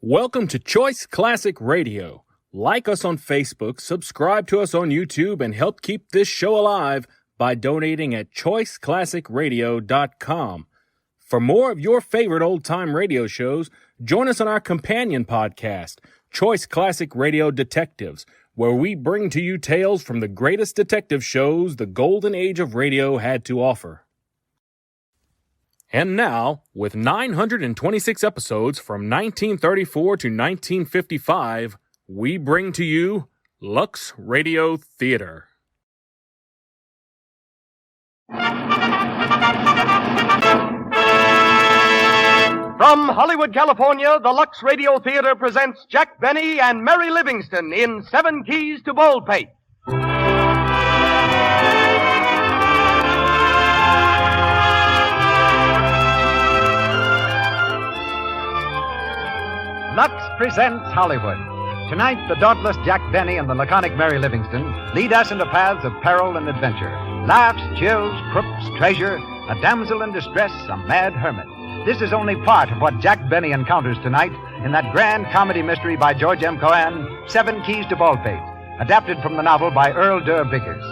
Welcome to Choice Classic Radio. Like us on Facebook, subscribe to us on YouTube, and help keep this show alive by donating at choiceclassicradio.com. For more of your favorite old-time radio shows, join us on our companion podcast, Choice Classic Radio Detectives, where we bring to you tales from the greatest detective shows the golden age of radio had to offer. And now, with 926 episodes from 1934 to 1955, we bring to you Lux Radio Theater. From Hollywood, California, the Lux Radio Theater presents Jack Benny and Mary Livingston in 7 Keys to Baldpate. Lux presents Hollywood. Tonight, the dauntless Jack Benny and the laconic Mary Livingston lead us into paths of peril and adventure. Laughs, chills, crooks, treasure, a damsel in distress, a mad hermit. This is only part of what Jack Benny encounters tonight in that grand comedy mystery by George M. Cohan, 7 Keys to Baldpate, adapted from the novel by Earl Durr Vickers.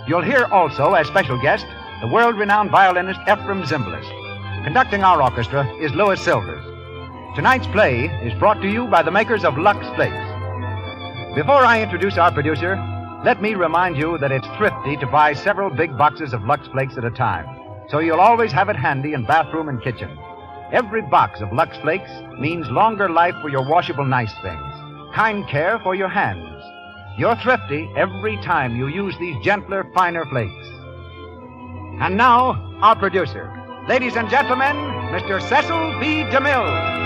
You'll hear also, as special guest, the world-renowned violinist Ephraim Zimbalist. Conducting our orchestra is Louis Silvers. Tonight's play is brought to you by the makers of Lux Flakes. Before I introduce our producer, let me remind you that it's thrifty to buy several big boxes of Lux Flakes at a time, so you'll always have it handy in bathroom and kitchen. Every box of Lux Flakes means longer life for your washable nice things, kind care for your hands. You're thrifty every time you use these gentler, finer flakes. And now, our producer. Ladies and gentlemen, Mr. Cecil B. DeMille.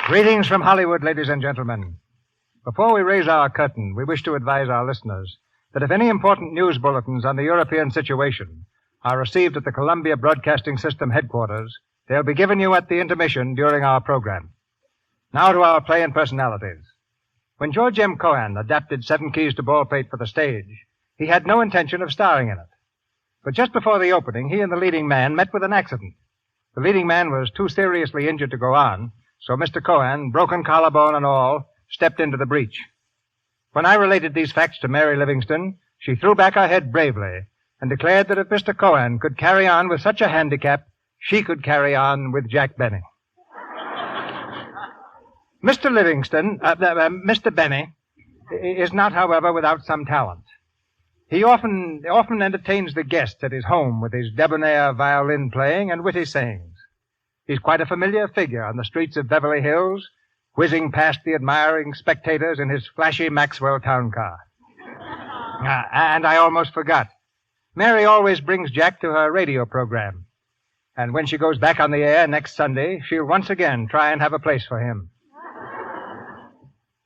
Greetings from Hollywood, ladies and gentlemen. Before we raise our curtain, we wish to advise our listeners that if any important news bulletins on the European situation are received at the Columbia Broadcasting System headquarters, they'll be given you at the intermission during our program. Now to our play and personalities. When George M. Cohan adapted 7 Keys to Baldpate for the stage, he had no intention of starring in it. But just before the opening, he and the leading man met with an accident. The leading man was too seriously injured to go on, so Mr. Cohan, broken collarbone and all, stepped into the breach. When I related these facts to Mary Livingston, she threw back her head bravely and declared that if Mr. Cohan could carry on with such a handicap, she could carry on with Jack Benny. Mr. Benny is not, however, without some talent. He often entertains the guests at his home with his debonair violin playing and witty sayings. He's quite a familiar figure on the streets of Beverly Hills, whizzing past the admiring spectators in his flashy Maxwell town car. And I almost forgot. Mary always brings Jack to her radio program. And when she goes back on the air next Sunday, she'll once again try and have a place for him.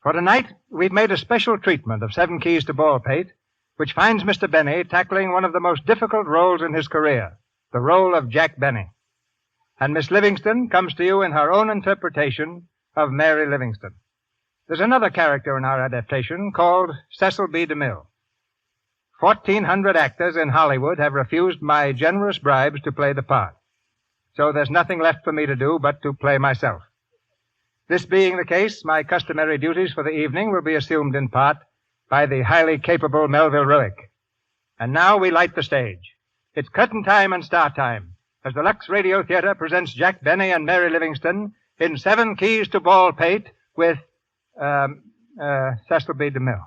For tonight, we've made a special treatment of 7 Keys to Baldpate, which finds Mr. Benny tackling one of the most difficult roles in his career, the role of Jack Benny. And Miss Livingston comes to you in her own interpretation of Mary Livingston. There's another character in our adaptation called Cecil B. DeMille. 1,400 actors in Hollywood have refused my generous bribes to play the part. So there's nothing left for me to do but to play myself. This being the case, my customary duties for the evening will be assumed in part by the highly capable Melville Ruick. And now we light the stage. It's curtain time and start time as the Lux Radio Theater presents Jack Benny and Mary Livingston in 7 Keys to Baldpate with Cecil B. DeMille.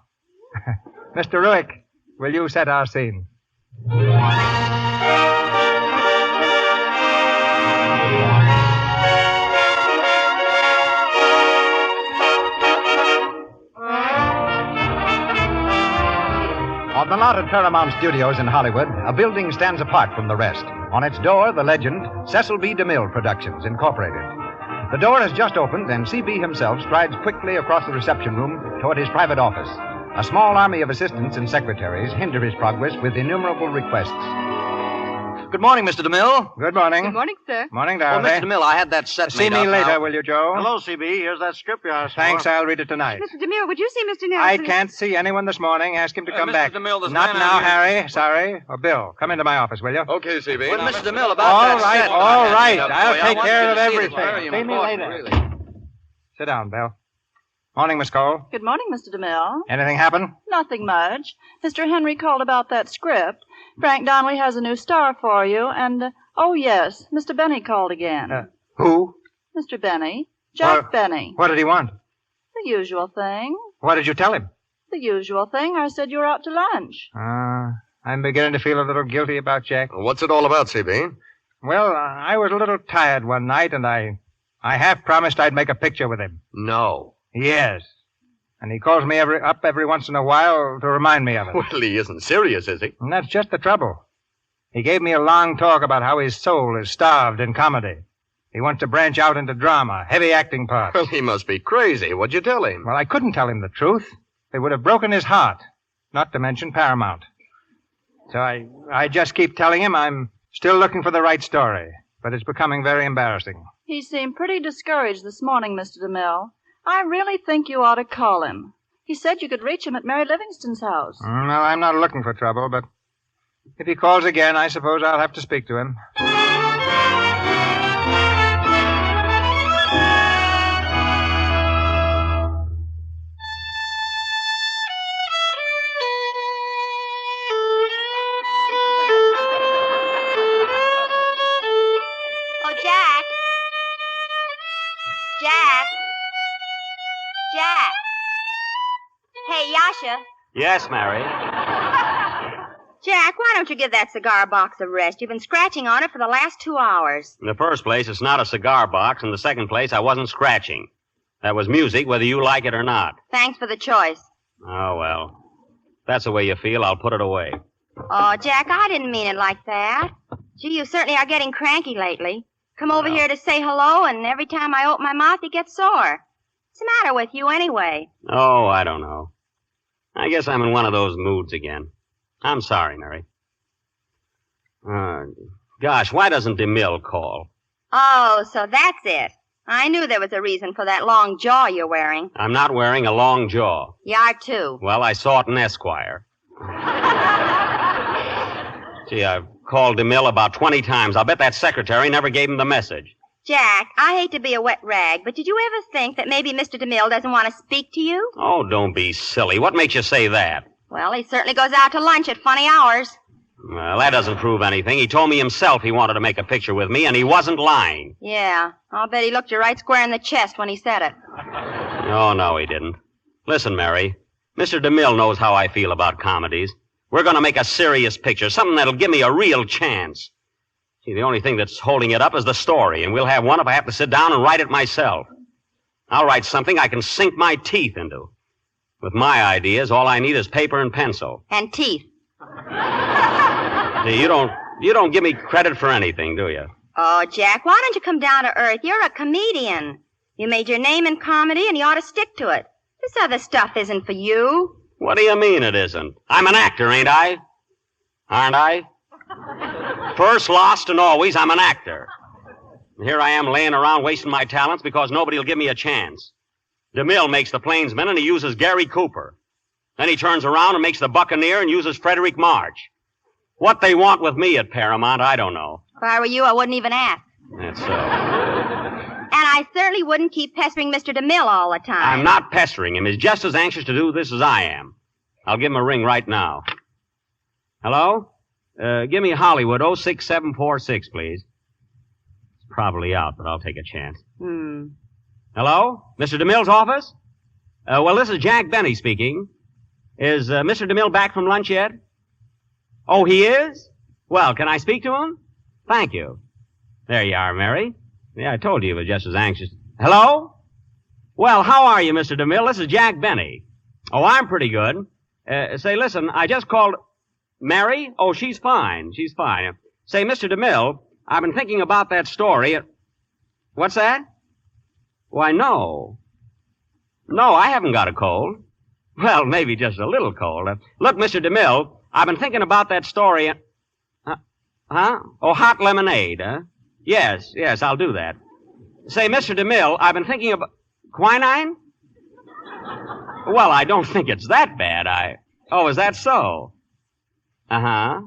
Mr. Ruick, will you set our scene? On the lot at Paramount Studios in Hollywood, a building stands apart from the rest. On its door, the legend, Cecil B. DeMille Productions, Incorporated. The door has just opened, and C.B. himself strides quickly across the reception room toward his private office. A small army of assistants and secretaries hinder his progress with innumerable requests. Good morning, Mr. DeMille. Good morning. Good morning, sir. Morning, Well, darling. Mr. DeMille, I had that set See made me up later, now. will you, Joe? Hello, CB. Here's that script you asked Thanks, for. I'll read it tonight. Mr. DeMille, would you see Mr. Nelson? I can't see anyone this morning. Ask him to come Mr. back. DeMille, this Not man now, out here- Harry. Sorry. Or Bill, come into my office, will you? Okay, CB. Well, Mr. DeMille, about All that right, set all I had right. made up I'll for you, I take want care you of to see it. It's everything. very See me important, later. really. Sit down, Bill. Morning, Miss Cole. Good morning, Mr. DeMille. Anything happen? Nothing much. Mr. Henry called about that script. Frank Donnelly has a new star for you, and, oh, yes, Mr. Benny called again. Who? Mr. Benny. Jack Well- Benny. What did he want? The usual thing. What did you tell him? The usual thing. I said you were out to lunch. I'm beginning to feel a little guilty about Jack. What's it all about, CB? Well, I was a little tired one night, and I half promised I'd make a picture with him. No. Yes. And he calls me every once in a while to remind me of it. Well, he isn't serious, is he? And that's just the trouble. He gave me a long talk about how his soul is starved in comedy. He wants to branch out into drama, heavy acting parts. Well, he must be crazy. What'd you tell him? Well, I couldn't tell him the truth. It would have broken his heart, not to mention Paramount. So I just keep telling him I'm still looking for the right story, but it's becoming very embarrassing. He seemed pretty discouraged this morning, Mr. DeMille. I really think you ought to call him. He said you could reach him at Mary Livingston's house. Well, I'm not looking for trouble, but if he calls again, I suppose I'll have to speak to him. Oh, Jack. Jack. Jack. Hey, Yasha. Yes, Mary. Jack, why don't you give that cigar box a rest? You've been scratching on it for the last 2 hours. In the first place, it's not a cigar box. In the second place, I wasn't scratching. That was music, whether you like it or not. Thanks for the choice. Oh, well. If that's the way you feel, I'll put it away. Oh, Jack, I didn't mean it like that. Gee, you certainly are getting cranky lately. Come over Well. here to say hello, and every time I open my mouth, you get sore. What's the matter with you anyway? Oh, I don't know. I guess I'm in one of those moods again. I'm sorry, Mary. Gosh, why doesn't DeMille call? Oh, so that's it. I knew there was a reason for that long jaw you're wearing. I'm not wearing a long jaw. You are, too. Well, I saw it in Esquire. Gee, I've called DeMille about 20 times. I'll bet that secretary never gave him the message. Jack, I hate to be a wet rag, but did you ever think that maybe Mr. DeMille doesn't want to speak to you? Oh, don't be silly. What makes you say that? Well, he certainly goes out to lunch at funny hours. Well, that doesn't prove anything. He told me himself he wanted to make a picture with me, and he wasn't lying. Yeah, I'll bet he looked you right square in the chest when he said it. Oh, no, he didn't. Listen, Mary, Mr. DeMille knows how I feel about comedies. We're going to make a serious picture, something that'll give me a real chance. See, the only thing that's holding it up is the story, and we'll have one if I have to sit down and write it myself. I'll write something I can sink my teeth into. With my ideas, all I need is paper and pencil. And teeth. See, you don't give me credit for anything, do you? Oh, Jack, why don't you come down to earth? You're a comedian. You made your name in comedy, and you ought to stick to it. This other stuff isn't for you. What do you mean it isn't? I'm an actor, ain't I? Aren't I? First, lost, and always, I'm an actor. And here I am laying around wasting my talents because nobody will give me a chance. DeMille makes the Plainsman, and he uses Gary Cooper. Then he turns around and makes the Buccaneer and uses Frederick March. What they want with me at Paramount, I don't know. If I were you, I wouldn't even ask. That's so. And I certainly wouldn't keep pestering Mr. DeMille all the time. I'm not pestering him. He's just as anxious to do this as I am. I'll give him a ring right now. Hello? Give me Hollywood 06746, please. It's probably out, but I'll take a chance. Hello? Mr. DeMille's office? Well, this is Jack Benny speaking. Is Mr. DeMille back from lunch yet? Oh, he is? Well, can I speak to him? Thank you. There you are, Mary. Yeah, I told you he was just as anxious. Hello? Well, how are you, Mr. DeMille? This is Jack Benny. Oh, I'm pretty good. Say, listen, I just called... Mary? Oh, she's fine. She's fine. Say, Mr. DeMille, I've been thinking about that story. What's that? Why, no. No, I haven't got a cold. Well, maybe just a little cold. Look, Mr. DeMille, I've been thinking about that story. Huh? Oh, hot lemonade, huh? Yes, I'll do that. Say, Mr. DeMille, I've been thinking of... Quinine? Well, I don't think it's that bad. Oh, is that so? Uh-huh.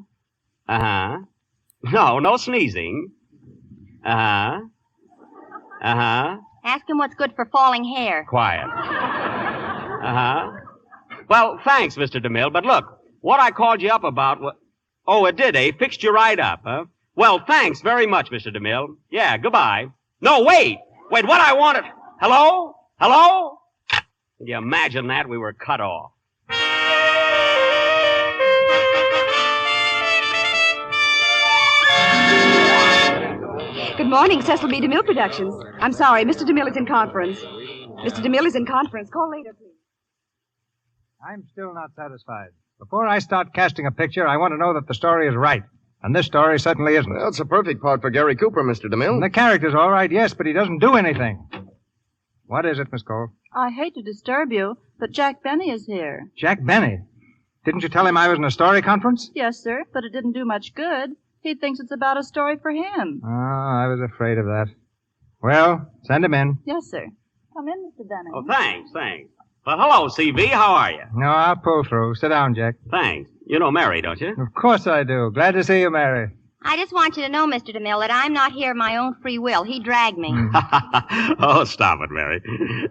Uh-huh. No sneezing. Uh-huh. Uh-huh. Ask him what's good for falling hair. Quiet. Uh-huh. Well, thanks, Mr. DeMille, but look, what I called you up about was... Oh, it did, eh? Fixed you right up, huh? Well, thanks very much, Mr. DeMille. Yeah, goodbye. No, wait, what I wanted... Hello? Can you imagine that? We were cut off. Good morning, Cecil B. DeMille Productions. I'm sorry, Mr. DeMille is in conference. Mr. DeMille is in conference. Call later, please. I'm still not satisfied. Before I start casting a picture, I want to know that the story is right. And this story certainly isn't. Well, it's a perfect part for Gary Cooper, Mr. DeMille. And the character's all right, yes, but he doesn't do anything. What is it, Miss Cole? I hate to disturb you, but Jack Benny is here. Jack Benny. Didn't you tell him I was in a story conference? Yes, sir, but it didn't do much good. He thinks it's about a story for him. Oh, I was afraid of that. Well, send him in. Yes, sir. Come in, Mr. Benny. Oh, thanks. Well, hello, CV. How are you? No, I'll pull through. Sit down, Jack. Thanks. You know Mary, don't you? Of course I do. Glad to see you, Mary. I just want you to know, Mr. DeMille, that I'm not here of my own free will. He dragged me. Oh, stop it, Mary.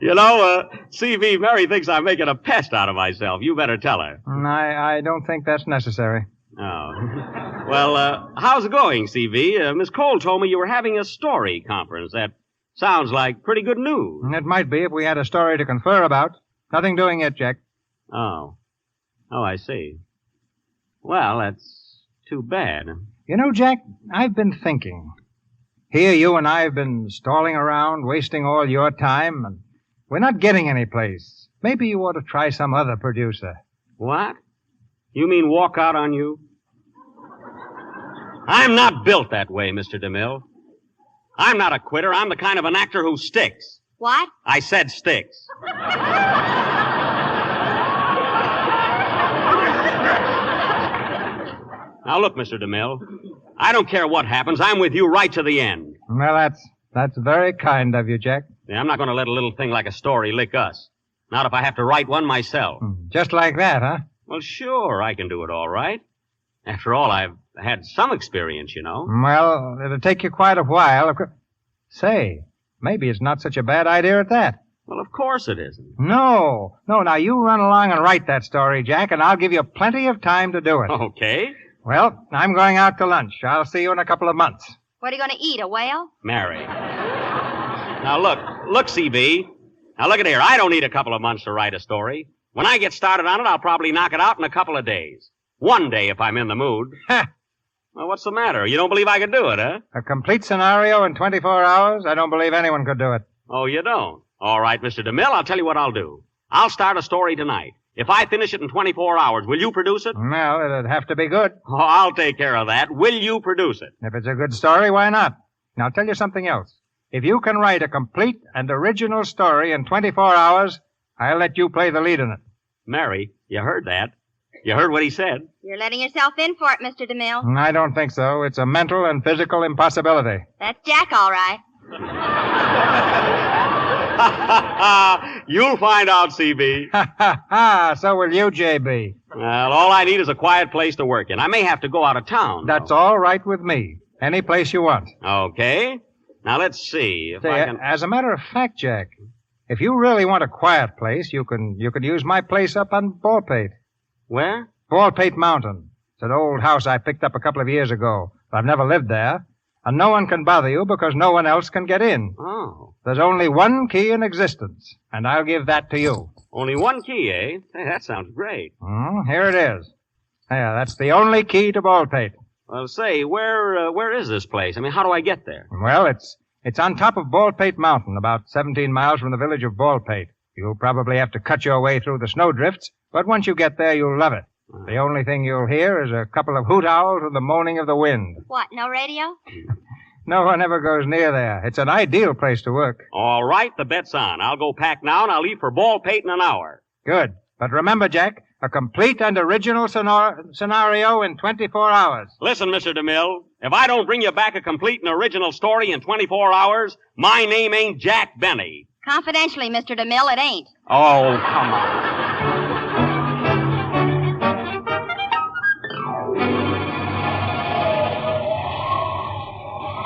You know, CV, Mary thinks I'm making a pest out of myself. You better tell her. I don't think that's necessary. Oh. Well, how's it going, CV? Miss Cole told me you were having a story conference. That sounds like pretty good news. It might be if we had a story to confer about. Nothing doing yet, Jack. Oh, I see. Well, that's too bad. You know, Jack, I've been thinking. Here you and I have been stalling around, wasting all your time, and we're not getting any place. Maybe you ought to try some other producer. What? You mean walk out on you? I'm not built that way, Mr. DeMille. I'm not a quitter. I'm the kind of an actor who sticks. What? I said sticks. Now, look, Mr. DeMille, I don't care what happens. I'm with you right to the end. Well, that's very kind of you, Jack. Yeah, I'm not going to let a little thing like a story lick us. Not if I have to write one myself. Just like that, huh? Well, sure, I can do it all right. After all, I've had some experience, you know. Well, it'll take you quite a while. Say, maybe it's not such a bad idea at that. Well, of course it isn't. No. Now you run along and write that story, Jack, and I'll give you plenty of time to do it. Okay. Well, I'm going out to lunch. I'll see you in a couple of months. What are you going to eat, a whale? Mary. Now, look, CB. Now, look at here. I don't need a couple of months to write a story. When I get started on it, I'll probably knock it out in a couple of days. One day, if I'm in the mood. Ha! Well, what's the matter? You don't believe I can do it, huh? A complete scenario in 24 hours? I don't believe anyone could do it. Oh, you don't? All right, Mr. DeMille, I'll tell you what I'll do. I'll start a story tonight. If I finish it in 24 hours, will you produce it? Well, it'd have to be good. Oh, I'll take care of that. Will you produce it? If it's a good story, why not? Now, I'll tell you something else. If you can write a complete and original story in 24 hours, I'll let you play the lead in it. Mary, you heard that. You heard what he said. You're letting yourself in for it, Mr. DeMille. I don't think so. It's a mental and physical impossibility. That's Jack, all right. You'll find out, CB. Ha, ha, ha. So will you, J.B. Well, all I need is a quiet place to work in. I may have to go out of town. That's all right with me. Any place you want. Okay. Now, let's see if I can... As a matter of fact, Jack, if you really want a quiet place, you can use my place up on Baldpate. Where? Baldpate Mountain. It's an old house I picked up a couple of years ago. I've never lived there. And no one can bother you because no one else can get in. Oh. There's only one key in existence, and I'll give that to you. Only one key, eh? Hey, that sounds great. Here it is. Yeah, that's the only key to Baldpate. Well, say, where is this place? I mean, how do I get there? Well, it's on top of Baldpate Mountain, about 17 miles from the village of Baldpate. You'll probably have to cut your way through the snowdrifts, but once you get there, you'll love it. The only thing you'll hear is a couple of hoot owls and the moaning of the wind. What, no radio? No one ever goes near there. It's an ideal place to work. All right, the bet's on. I'll go pack now, and I'll leave for Baldpate in an hour. Good. But remember, Jack, A complete and original scenario in 24 hours. Listen, Mr. DeMille, if I don't bring you back a complete and original story in 24 hours, my name ain't Jack Benny. Confidentially, Mr. DeMille, it ain't. Oh, come on.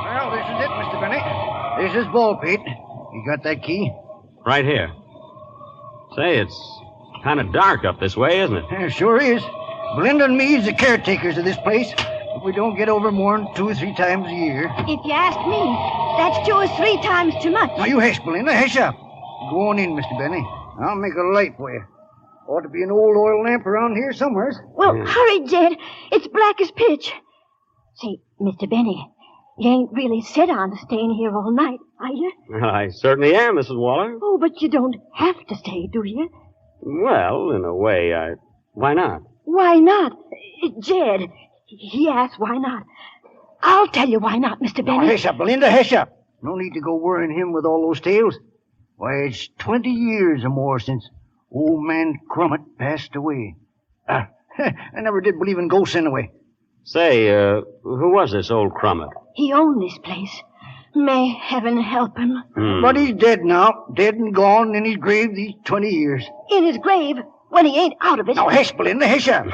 Well, this is it, Mr. Benny. This is Baldpate. You got that key? Right here. Say, it's kind of dark up this way, isn't it? Yeah, sure is. Belinda and me is the caretakers of this place. But we don't get over more than 2 or 3 times a year. If you ask me, that's 2 or 3 times too much. Now, you hush, Belinda. Hush up. Go on in, Mr. Benny. I'll make a light for you. Ought to be an old oil lamp around here somewhere. Well, hurry, Jed. It's black as pitch. Say, Mr. Benny, you ain't really set on staying here all night, are you? I certainly am, Mrs. Waller. Oh, but you don't have to stay, do you? Well, in a way, why not? Why not? Jed, he asked why not. I'll tell you why not, Mr. Benny. Now, hush up, Belinda. Hush up. No need to go worrying him with all those tales. Why, it's 20 years or more since old man Crummett passed away. I never did believe in ghosts anyway. Say, who was this old Crummett? He owned this place. May heaven help him. But he's dead now. Dead and gone in his grave these 20 years. In his grave, when he ain't out of it. Now, hush, Belinda, hush up.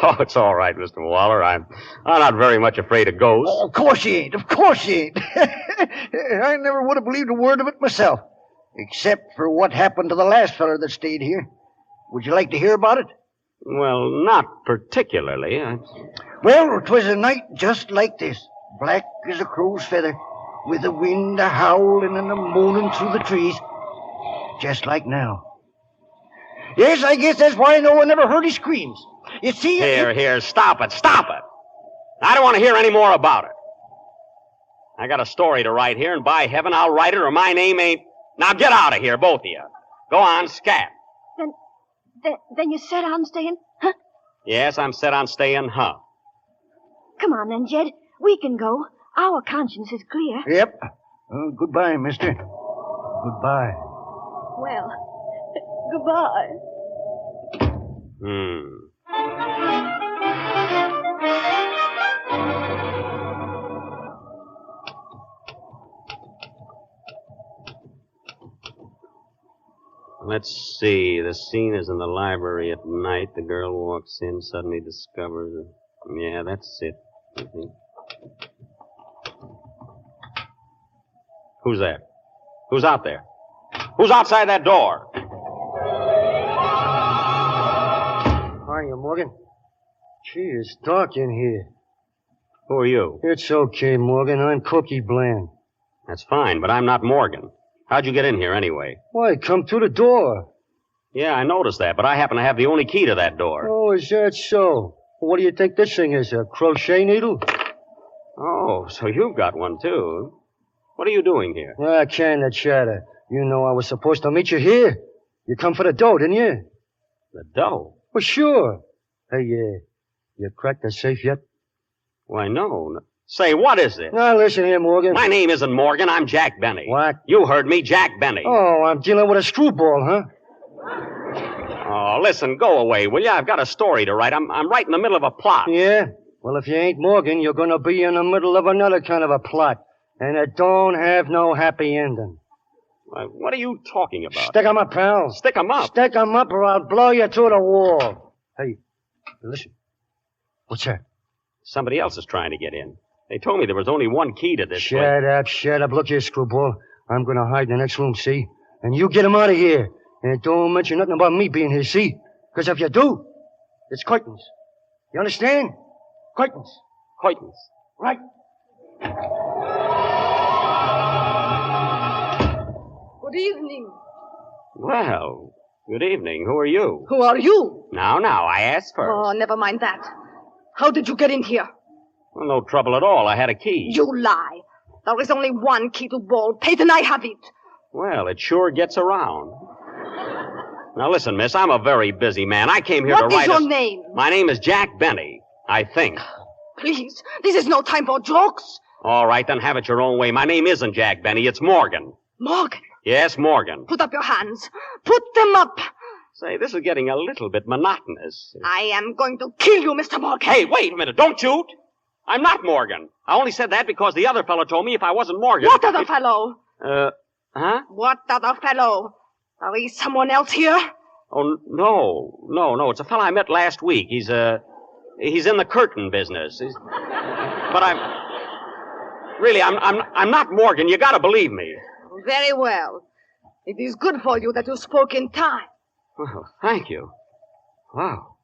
Oh, it's all right, Mr. Waller. I'm not very much afraid of ghosts. Oh, of course you ain't. Of course you ain't. I never would have believed a word of it myself. Except for what happened to the last feller that stayed here. Would you like to hear about it? Well, not particularly. Well, 'twas a night just like this. Black as a crow's feather. With the wind a-howling and a-moaning through the trees. Just like now. Yes, I guess that's why no one ever heard his screams. You see... Here, stop it. I don't want to hear any more about it. I got a story to write here, and by heaven, I'll write it or my name ain't... Now get out of here, both of you. Go on, scat. Then you set on staying, huh? Yes, I'm set on staying, huh? Come on then, Jed. We can go. Our conscience is clear. Yep. Goodbye, mister. Goodbye. Well, goodbye. Let's see. The scene is in the library at night. The girl walks in, suddenly discovers it. Yeah, that's it. I think. Who's there? Who's out there? Who's outside that door? Hiya, Morgan. Gee, it's dark in here. Who are you? It's okay, Morgan. I'm Cookie Bland. That's fine, but I'm not Morgan. How'd you get in here anyway? Why, come through the door. Yeah, I noticed that, but I happen to have the only key to that door. Oh, is that so? What do you think this thing is, a crochet needle? Oh, so you've got one, too. What are you doing here? Ah, can the chatter. You know I was supposed to meet you here. You come for the dough, didn't you? The dough? Well, sure. Hey, you cracked the safe yet? Why, no. Say, what is it? Now, listen here, Morgan. My name isn't Morgan. I'm Jack Benny. What? You heard me, Jack Benny. Oh, I'm dealing with a screwball, huh? Oh, listen, go away, will you? I've got a story to write. I'm right in the middle of a plot. Yeah? Well, if you ain't Morgan, you're going to be in the middle of another kind of a plot. And it don't have no happy ending. What are you talking about? Stick 'em up, pal. Stick 'em up? Stick 'em up or I'll blow you through the wall. Hey, listen. What's that? Somebody else is trying to get in. They told me there was only one key to this place. Shut up. Look here, screwball. I'm going to hide in the next room, see? And you get 'em out of here. And don't mention nothing about me being here, see? Because if you do, it's curtains. You understand? Curtains. Curtains. Right. Good evening. Well, good evening. Who are you? Who are you? Now, I asked first. Oh, never mind that. How did you get in here? Well, no trouble at all. I had a key. You lie. There is only one key to Baldpate, and I have it. Well, it sure gets around. Now, listen, miss, I'm a very busy man. I came here to write... What is your name? My name is Jack Benny, I think. Please, this is no time for jokes. All right, then have it your own way. My name isn't Jack Benny. It's Morgan. Morgan? Yes, Morgan. Put up your hands. Put them up. Say, this is getting a little bit monotonous. I am going to kill you, Mr. Morgan. Hey, wait a minute. Don't shoot. I'm not Morgan. I only said that because the other fellow told me if I wasn't Morgan... What other fellow? Huh? What other fellow? Are we someone else here? Oh, no. It's a fellow I met last week. He's in the curtain business. But I'm not Morgan. You gotta believe me. Very well. It is good for you that you spoke in time. Well, thank you. Wow.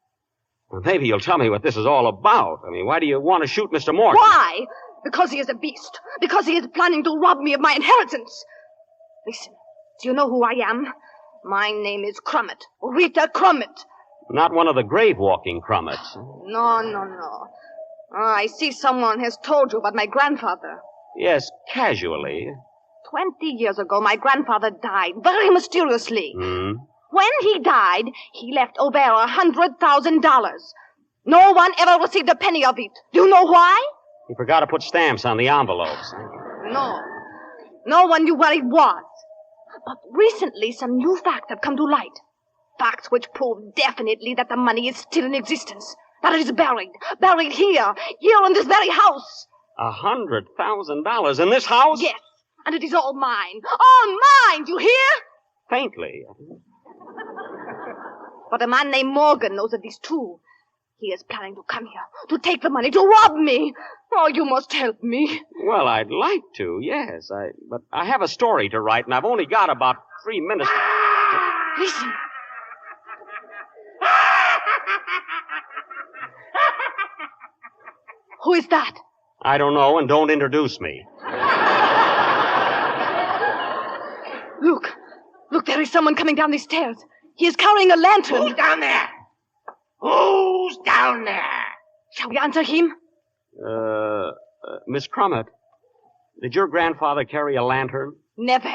Well, maybe you'll tell me what this is all about. I mean, why do you want to shoot Mr. Morgan? Why? Because he is a beast. Because he is planning to rob me of my inheritance. Listen, do you know who I am? My name is Crummett. Rita Crummett. Not one of the grave-walking Crummets. No. I see someone has told you about my grandfather. Yes, casually. 20 years ago, my grandfather died very mysteriously. Hmm? When he died, he left over $100,000. No one ever received a penny of it. Do you know why? He forgot to put stamps on the envelopes. No. No one knew where it was. But recently, some new facts have come to light. Facts which prove definitely that the money is still in existence. That it is buried. Buried here in this very house. $100,000 in this house? Yes. And it is all mine. All mine, do you hear? Faintly. But a man named Morgan knows of this too. He is planning to come here, to take the money, to rob me. Oh, you must help me. Well, I'd like to, yes. But I have a story to write, and I've only got about 3 minutes. Listen. Who is that? I don't know, and don't introduce me. Look, there is someone coming down these stairs. He is carrying a lantern. Who's down there? Who's down there? Shall we answer him? Miss Crummett, did your grandfather carry a lantern? Never.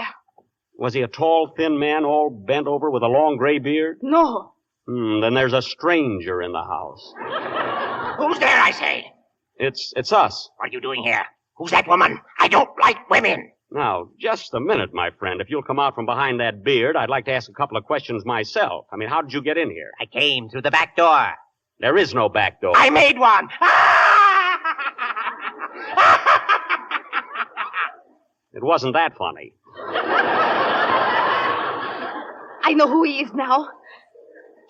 Was he a tall, thin man, all bent over with a long gray beard? No. Then there's a stranger in the house. Who's there, I say? It's us. What are you doing here? Who's that woman? I don't like women. Now, just a minute, my friend. If you'll come out from behind that beard, I'd like to ask a couple of questions myself. I mean, how did you get in here? I came through the back door. There is no back door. I made one. It wasn't that funny. I know who he is now.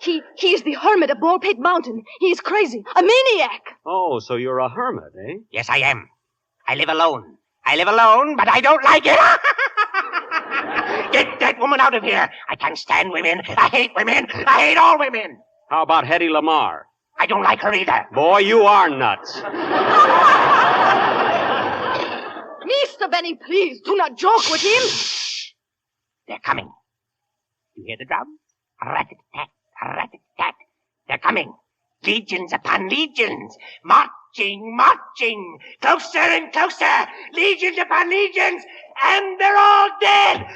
He is the hermit of Baldpate Mountain. He is crazy. A maniac. Oh, so you're a hermit, eh? Yes, I am. I live alone. But I don't like it. Get that woman out of here. I can't stand women. I hate women. I hate all women. How about Hetty Lamar? I don't like her either. Boy, you are nuts. Mr. Benny, please, do not joke with him. Shh. They're coming. You hear the drums? Rat-a-tat, rat-a-tat. They're coming. Legions upon legions. Marching. Closer and closer. Legions upon legions. And they're all dead.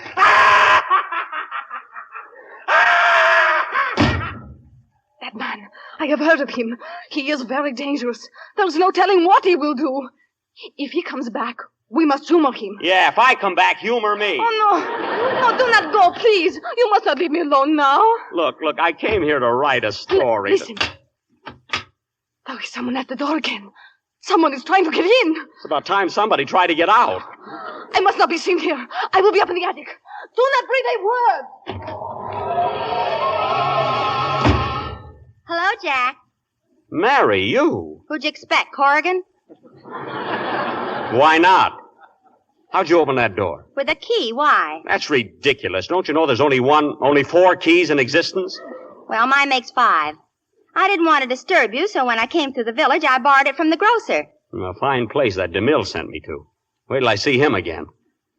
That man, I have heard of him. He is very dangerous. There's no telling what he will do. If he comes back, we must humor him. Yeah, if I come back, humor me. Oh, no, do not go, please. You must not leave me alone now. Look, I came here to write a story. Listen. There is someone at the door again. Someone is trying to get in. It's about time somebody tried to get out. I must not be seen here. I will be up in the attic. Do not breathe a word. Hello, Jack. Mary, you? Who'd you expect, Corrigan? Why not? How'd you open that door? With a key, why? That's ridiculous. Don't you know there's only 4 keys in existence? Well, mine makes 5. I didn't want to disturb you, so when I came through the village, I borrowed it from the grocer. A fine place that DeMille sent me to. Wait till I see him again.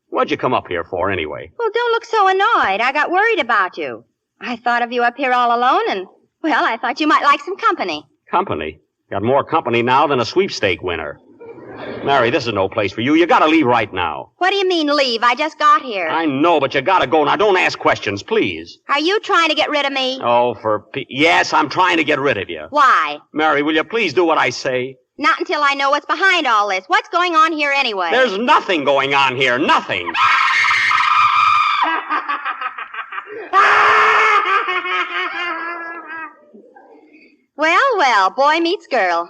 What'd you come up here for, anyway? Well, don't look so annoyed. I got worried about you. I thought of you up here all alone, and, well, I thought you might like some company. Company? Got more company now than a sweepstake winner. Mary, this is no place for you. You gotta leave right now. What do you mean, leave? I just got here. I know, but you gotta go. Now, don't ask questions, please. Are you trying to get rid of me? Oh, yes, I'm trying to get rid of you. Why? Mary, will you please do what I say? Not until I know what's behind all this. What's going on here anyway? There's nothing going on here. Nothing. well. Boy meets girl.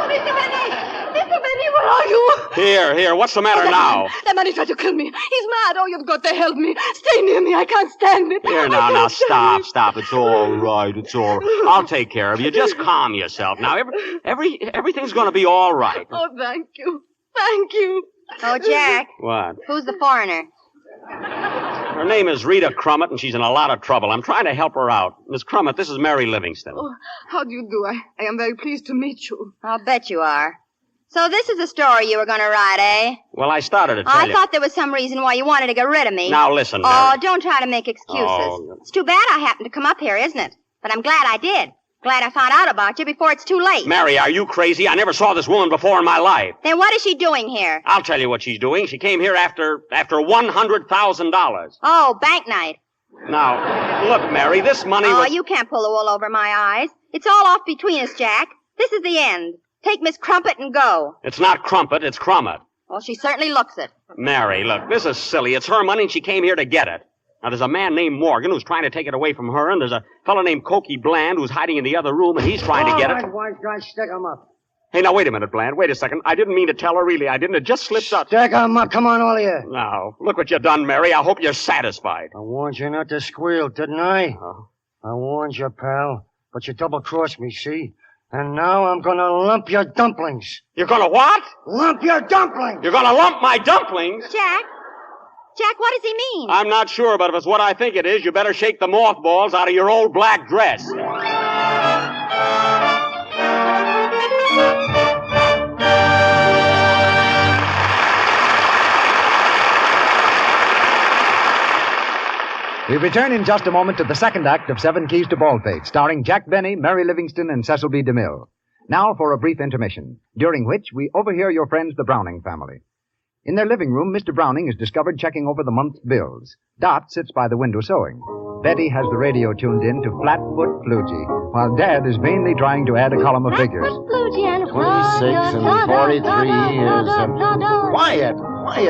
Mr. Benny, where are you? Here. What's the matter now? That man is trying to kill me. He's mad. Oh, you've got to help me. Stay near me. I can't stand it. Here, now, stop. It's all right. I'll take care of you. Just calm yourself. Now, everything's going to be all right. Oh, thank you. Thank you. Oh, Jack. What? Who's the foreigner? Her name is Rita Crummett, and she's in a lot of trouble. I'm trying to help her out. Miss Crummett, this is Mary Livingston. Oh, how do you do? I am very pleased to meet you. I'll bet you are. So this is the story you were going to write, eh? Well, I started to tell I you. thought there was some reason why you wanted to get rid of me. Now, listen, Mary. Oh, don't try to make excuses. Oh. It's too bad I happened to come up here, isn't it? But I'm glad I did. Glad I found out about you before it's too late. Mary, are you crazy? I never saw this woman before in my life. Then what is she doing here? I'll tell you what she's doing. She came here after $100,000. Oh, bank night. Now, look, Mary, this money Oh, was... you can't pull the wool over my eyes. It's all off between us, Jack. This is the end. Take Miss Crumpet and go. It's not Crumpet, it's Crummett. Well, she certainly looks it. Mary, look, this is silly. It's her money and she came here to get it. Now, there's a man named Morgan who's trying to take it away from her, and there's a fellow named Cokie Bland who's hiding in the other room, and he's trying to get it. All right, wise guy, stick him up. Hey, now, wait a minute, Bland. Wait a second. I didn't mean to tell her, really. I didn't. It just slipped out. Stick him up. Come on, all of you. Now, look what you done, Mary. I hope you're satisfied. I warned you not to squeal, didn't I? Oh. I warned you, pal. But you double-crossed me, see? And now I'm gonna lump your dumplings. You're gonna what? Lump your dumplings! You're gonna lump my dumplings? Jack, what does he mean? I'm not sure, but if it's what I think it is, you better shake the mothballs out of your old black dress. We return in just a moment to the second act of Seven Keys to Baldpate, starring Jack Benny, Mary Livingston, and Cecil B. DeMille. Now for a brief intermission, during which we overhear your friends, the Browning family. In their living room, Mr. Browning is discovered checking over the month's bills. Dot sits by the window sewing. Betty has the radio tuned in to Flatfoot Flugie, while Dad is vainly trying to add a column of figures. 26 and 43 is... Quiet!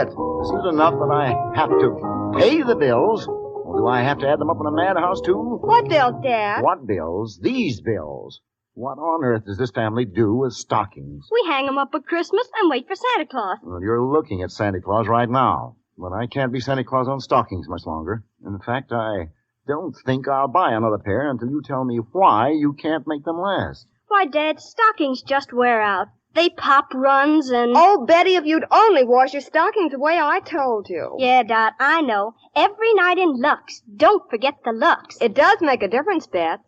Isn't it enough that I have to pay the bills? Or do I have to add them up in a madhouse, too? What bills, Dad? What bills? These bills. What on earth does this family do with stockings? We hang 'em up at Christmas and wait for Santa Claus. Well, you're looking at Santa Claus right now. But I can't be Santa Claus on stockings much longer. In fact, I don't think I'll buy another pair until you tell me why you can't make them last. Why, Dad, stockings just wear out. They pop runs and... Oh, Betty, if you'd only wash your stockings the way I told you. Yeah, Dot, I know. Every night in Lux. Don't forget the Lux. It does make a difference, Beth.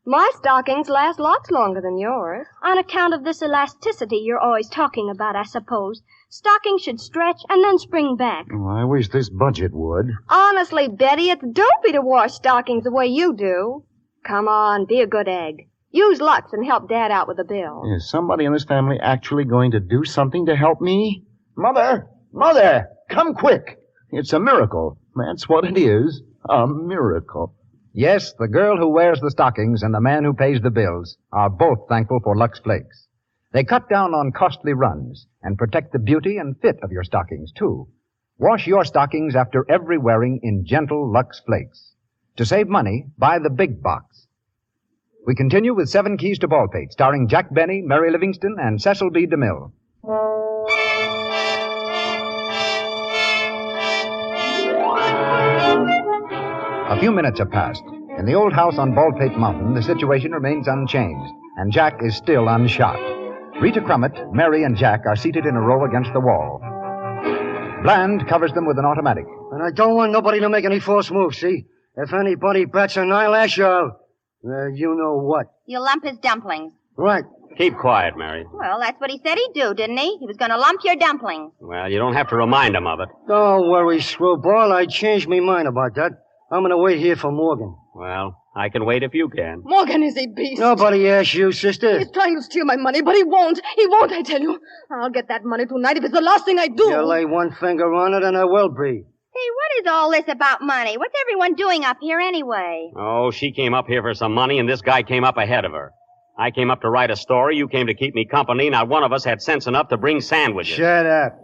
My stockings last lots longer than yours. On account of this elasticity you're always talking about, I suppose. Stockings should stretch and then spring back. Oh, I wish this budget would. Honestly, Betty, it's dopey to wash stockings the way you do. Come on, be a good egg. Use Lux and help Dad out with the bill. Is somebody in this family actually going to do something to help me? Mother, come quick. It's a miracle. That's what it is. A miracle. Yes, the girl who wears the stockings and the man who pays the bills are both thankful for Lux Flakes. They cut down on costly runs and protect the beauty and fit of your stockings, too. Wash your stockings after every wearing in gentle Lux Flakes. To save money, buy the big box. We continue with Seven Keys to Baldpate, starring Jack Benny, Mary Livingston, and Cecil B. DeMille. A few minutes have passed. In the old house on Baldpate Mountain, the situation remains unchanged, and Jack is still unshot. Rita Crummett, Mary, and Jack are seated in a row against the wall. Bland covers them with an automatic. And I don't want nobody to make any false moves, see? If anybody bats an eyelash, you know what. You'll lump his dumplings. Right. Keep quiet, Mary. Well, that's what he said he'd do, didn't he? He was going to lump your dumplings. Well, you don't have to remind him of it. Don't worry, screwball. I changed my mind about that. I'm going to wait here for Morgan. Well, I can wait if you can. Morgan is a beast. Nobody asked you, sister. He's trying to steal my money, but he won't. He won't, I tell you. I'll get that money tonight if it's the last thing I do. You lay one finger on it and I will be. Hey, what is all this about money? What's everyone doing up here anyway? Oh, she came up here for some money, and this guy came up ahead of her. I came up to write a story. You came to keep me company. Not one of us had sense enough to bring sandwiches. Shut up.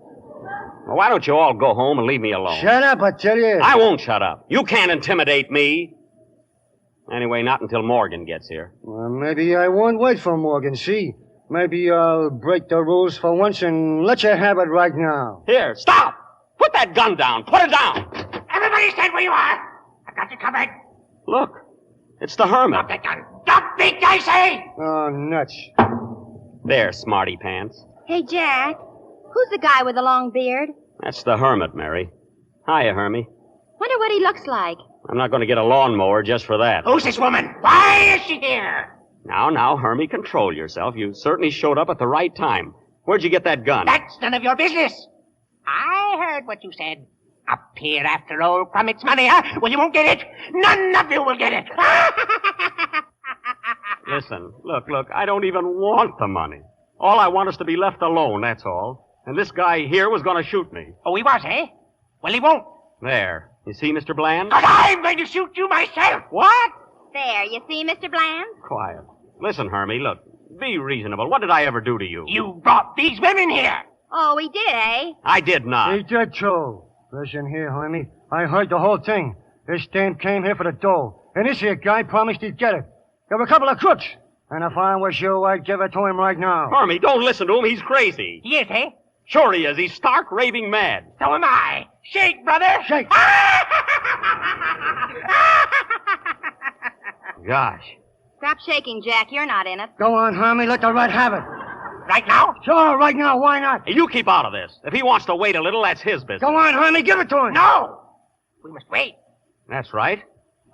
Well, why don't you all go home and leave me alone? Shut up, I tell you. I won't shut up. You can't intimidate me. Anyway, not until Morgan gets here. Well, maybe I won't wait for Morgan, see? Maybe I'll break the rules for once and let you have it right now. Here, stop! Put that gun down! Put it down! Everybody stand where you are. I got you covered. Look, it's the hermit. Drop that gun. Drop me, I say! Oh, nuts. There, smarty pants. Hey, Jack. Who's the guy with the long beard? That's the hermit, Mary. Hiya, Hermie. Wonder what he looks like. I'm not going to get a lawnmower just for that. Who's this woman? Why is she here? Now, Hermie, control yourself. You certainly showed up at the right time. Where'd you get that gun? That's none of your business. I heard what you said. Up here after old Crummets' money, huh? Well, you won't get it. None of you will get it. Listen, look, I don't even want the money. All I want is to be left alone, that's all. And this guy here was going to shoot me. Oh, he was, eh? Well, he won't. There. You see, Mr. Bland? But I'm going to shoot you myself. What? There, you see, Mr. Bland? Quiet. Listen, Hermie, look. Be reasonable. What did I ever do to you? You brought these women here. Oh, we did, eh? I did not. He did, too. Listen here, Hermie. I heard the whole thing. This dame came here for the dough. And this here guy promised he'd get it. There were a couple of crooks. And if I was you, I'd give it to him right now. Hermie, don't listen to him. He's crazy. He is, eh? Sure he is. He's stark raving mad. So am I. Shake, brother. Shake. Gosh. Stop shaking, Jack. You're not in it. Go on, Hermie. Let the rat have it. Right now? Sure, right now. Why not? Hey, you keep out of this. If he wants to wait a little, that's his business. Go on, Hermie. Give it to him. No. We must wait. That's right.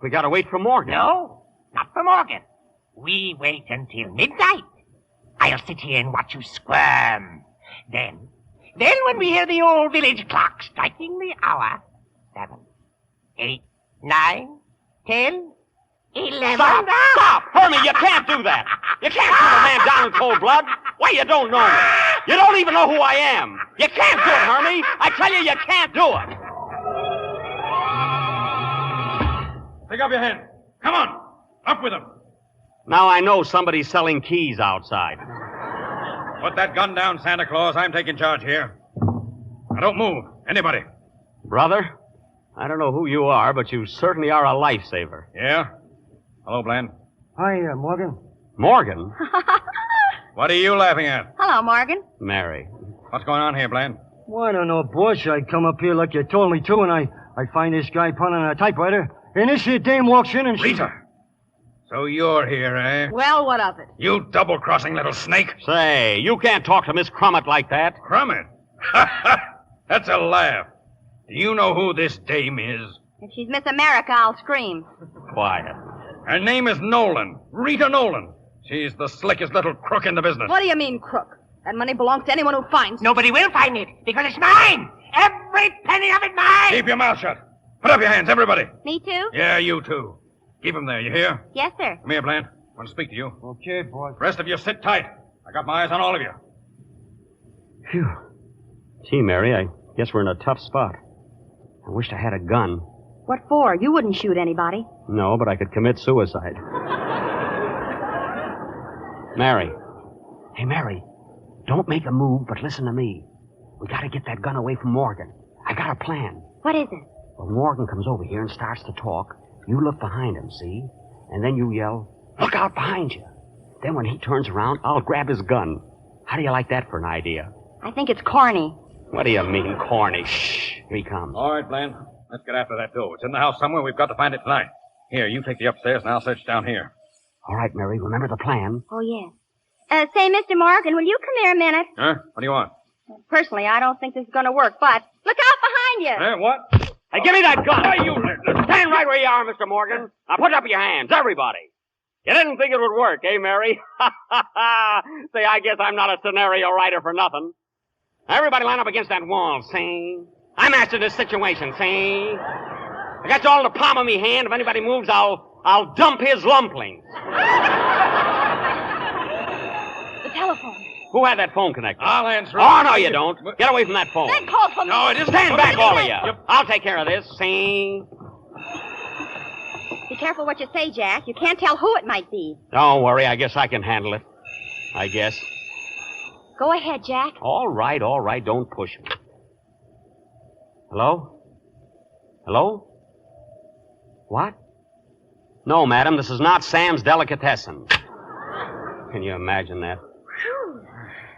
We gotta wait for Morgan. No, not for Morgan. We wait until midnight. I'll sit here and watch you squirm. Then when we hear the old village clock striking the hour, 7, 8, 9, 10, 11. Stop! Hermie, you can't do that. You can't shoot a man down in cold blood. Why, you don't know me. You don't even know who I am. You can't do it, Hermie. I tell you can't do it. Pick up your hand. Come on. Up with him. Now I know somebody's selling keys outside. Put that gun down, Santa Claus. I'm taking charge here. Now don't move. Anybody. Brother, I don't know who you are, but you certainly are a lifesaver. Yeah? Hello, Bland. Hi, Morgan. Morgan? What are you laughing at? Hello, Morgan. Mary. What's going on here, Bland? Well, I don't know, boss. I come up here like you told me to, and I find this guy punning on a typewriter, and this here dame walks in and she... Rita. So you're here, eh? Well, what of it? You double-crossing little snake. Say, you can't talk to Miss Crummett like that. Crummett? That's a laugh. Do you know who this dame is? If she's Miss America, I'll scream. Quiet. Her name is Nolan. Rita Nolan. She's the slickest little crook in the business. What do you mean, crook? That money belongs to anyone who finds it. Nobody will find it because it's mine. Every penny of it mine. Keep your mouth shut. Put up your hands, everybody. Me too? Yeah, you too. Keep them there, you hear? Yes, sir. Come here, Bland. I want to speak to you. Okay, boss. Rest of you sit tight. I got my eyes on all of you. Phew. Gee, Mary, I guess we're in a tough spot. I wished I had a gun. What for? You wouldn't shoot anybody. No, but I could commit suicide. Mary. Hey, Mary. Don't make a move, but listen to me. We gotta get that gun away from Morgan. I got a plan. What is it? When Morgan comes over here and starts to talk, you look behind him, see? And then you yell, "Look out behind you." Then when he turns around, I'll grab his gun. How do you like that for an idea? I think it's corny. What do you mean, corny? Shh. Here he comes. All right, Bland. Let's get after that dough. It's in the house somewhere. We've got to find it tonight. Here, you take the upstairs, and I'll search down here. All right, Mary, remember the plan? Oh, yes. Say, Mr. Morgan, will you come here a minute? Huh? What do you want? Personally, I don't think this is going to work, but look out behind you. Huh? What? Hey, give me that gun! Why, you... Stand right where you are, Mr. Morgan. Now put up your hands, everybody. You didn't think it would work, eh, Mary? Say, I guess I'm not a scenario writer for nothing. Everybody line up against that wall, see? I mastered this situation, see? I got you all in the palm of me hand. If anybody moves, I'll dump his lumplings. The telephone. Who had that phone connected? I'll answer it. Oh, no, you don't. Get away from that phone. Then call for me. No, it isn't. Stand back, all of you. I'll take care of this, see? Be careful what you say, Jack. You can't tell who it might be. Don't worry. I guess I can handle it. I guess. Go ahead, Jack. All right. Don't push me. Hello? Hello? What? No, madam, this is not Sam's Delicatessen. Can you imagine that?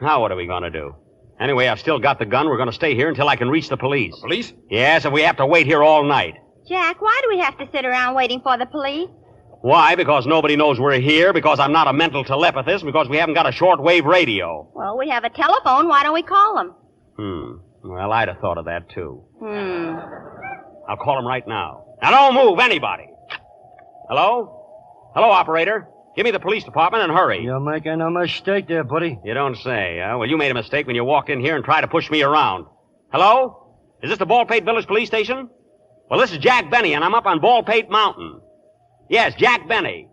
Now what are we going to do? Anyway, I've still got the gun. We're going to stay here until I can reach the police. Police? Yes, if we have to wait here all night. Jack, why do we have to sit around waiting for the police? Why? Because nobody knows we're here, because I'm not a mental telepathist, because we haven't got a shortwave radio. Well, we have a telephone. Why don't we call them? Well, I'd have thought of that, too. I'll call them right now. Now, don't move, anybody. Hello? Hello, operator. Give me the police department and hurry. You're making a mistake there, buddy. You don't say, huh? Well, you made a mistake when you walked in here and tried to push me around. Hello? Is this the Baldpate Village Police Station? Well, this is Jack Benny, and I'm up on Baldpate Mountain. Yes, Jack Benny.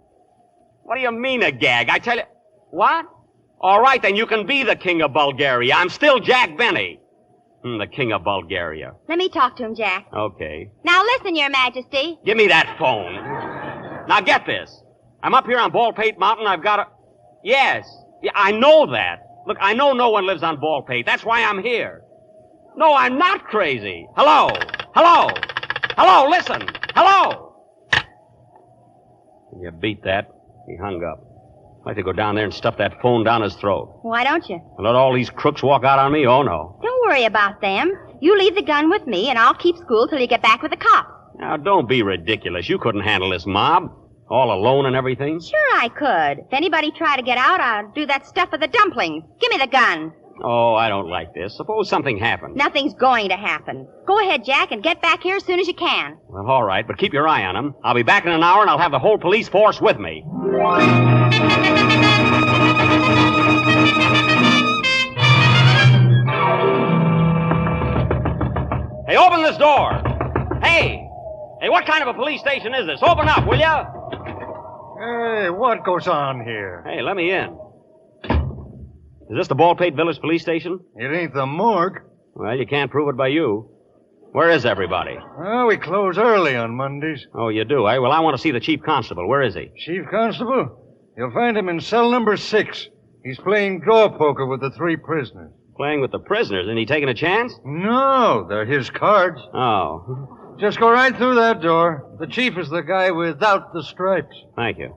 What do you mean, a gag? I tell you... What? All right, then you can be the king of Bulgaria. I'm still Jack Benny. The king of Bulgaria. Let me talk to him, Jack. Okay. Now listen, Your Majesty. Give me that phone. Now get this. I'm up here on Baldpate Mountain. I've got a... Yes. Yeah, I know that. Look, I know no one lives on Baldpate. That's why I'm here. No, I'm not crazy. Hello? Hello? Hello, listen. Hello? You beat that. He hung up. I'd like to go down there and stuff that phone down his throat. Why don't you? And let all these crooks walk out on me? Oh, no. Don't worry about them. You leave the gun with me, and I'll keep school till you get back with the cops. Now, don't be ridiculous. You couldn't handle this mob. All alone and everything. Sure I could. If anybody tried to get out, I'd do that stuff with the dumplings. Give me the gun. Oh, I don't like this. Suppose something happened. Nothing's going to happen. Go ahead, Jack, and get back here as soon as you can. Well, all right, but keep your eye on him. I'll be back in an hour, and I'll have the whole police force with me. Hey, open this door. Hey! Hey, what kind of a police station is this? Open up, will ya? Hey, what goes on here? Hey, let me in. Is this the Baldpate Village Police Station? It ain't the morgue. Well, you can't prove it by you. Where is everybody? Well, we close early on Mondays. Oh, you do, eh? Well, I want to see the chief constable. Where is he? Chief Constable? You'll find him in cell number 6. He's playing draw poker with the 3 prisoners. Playing with the prisoners? Isn't he taking a chance? No, they're his cards. Oh. Just go right through that door. The chief is the guy without the stripes. Thank you.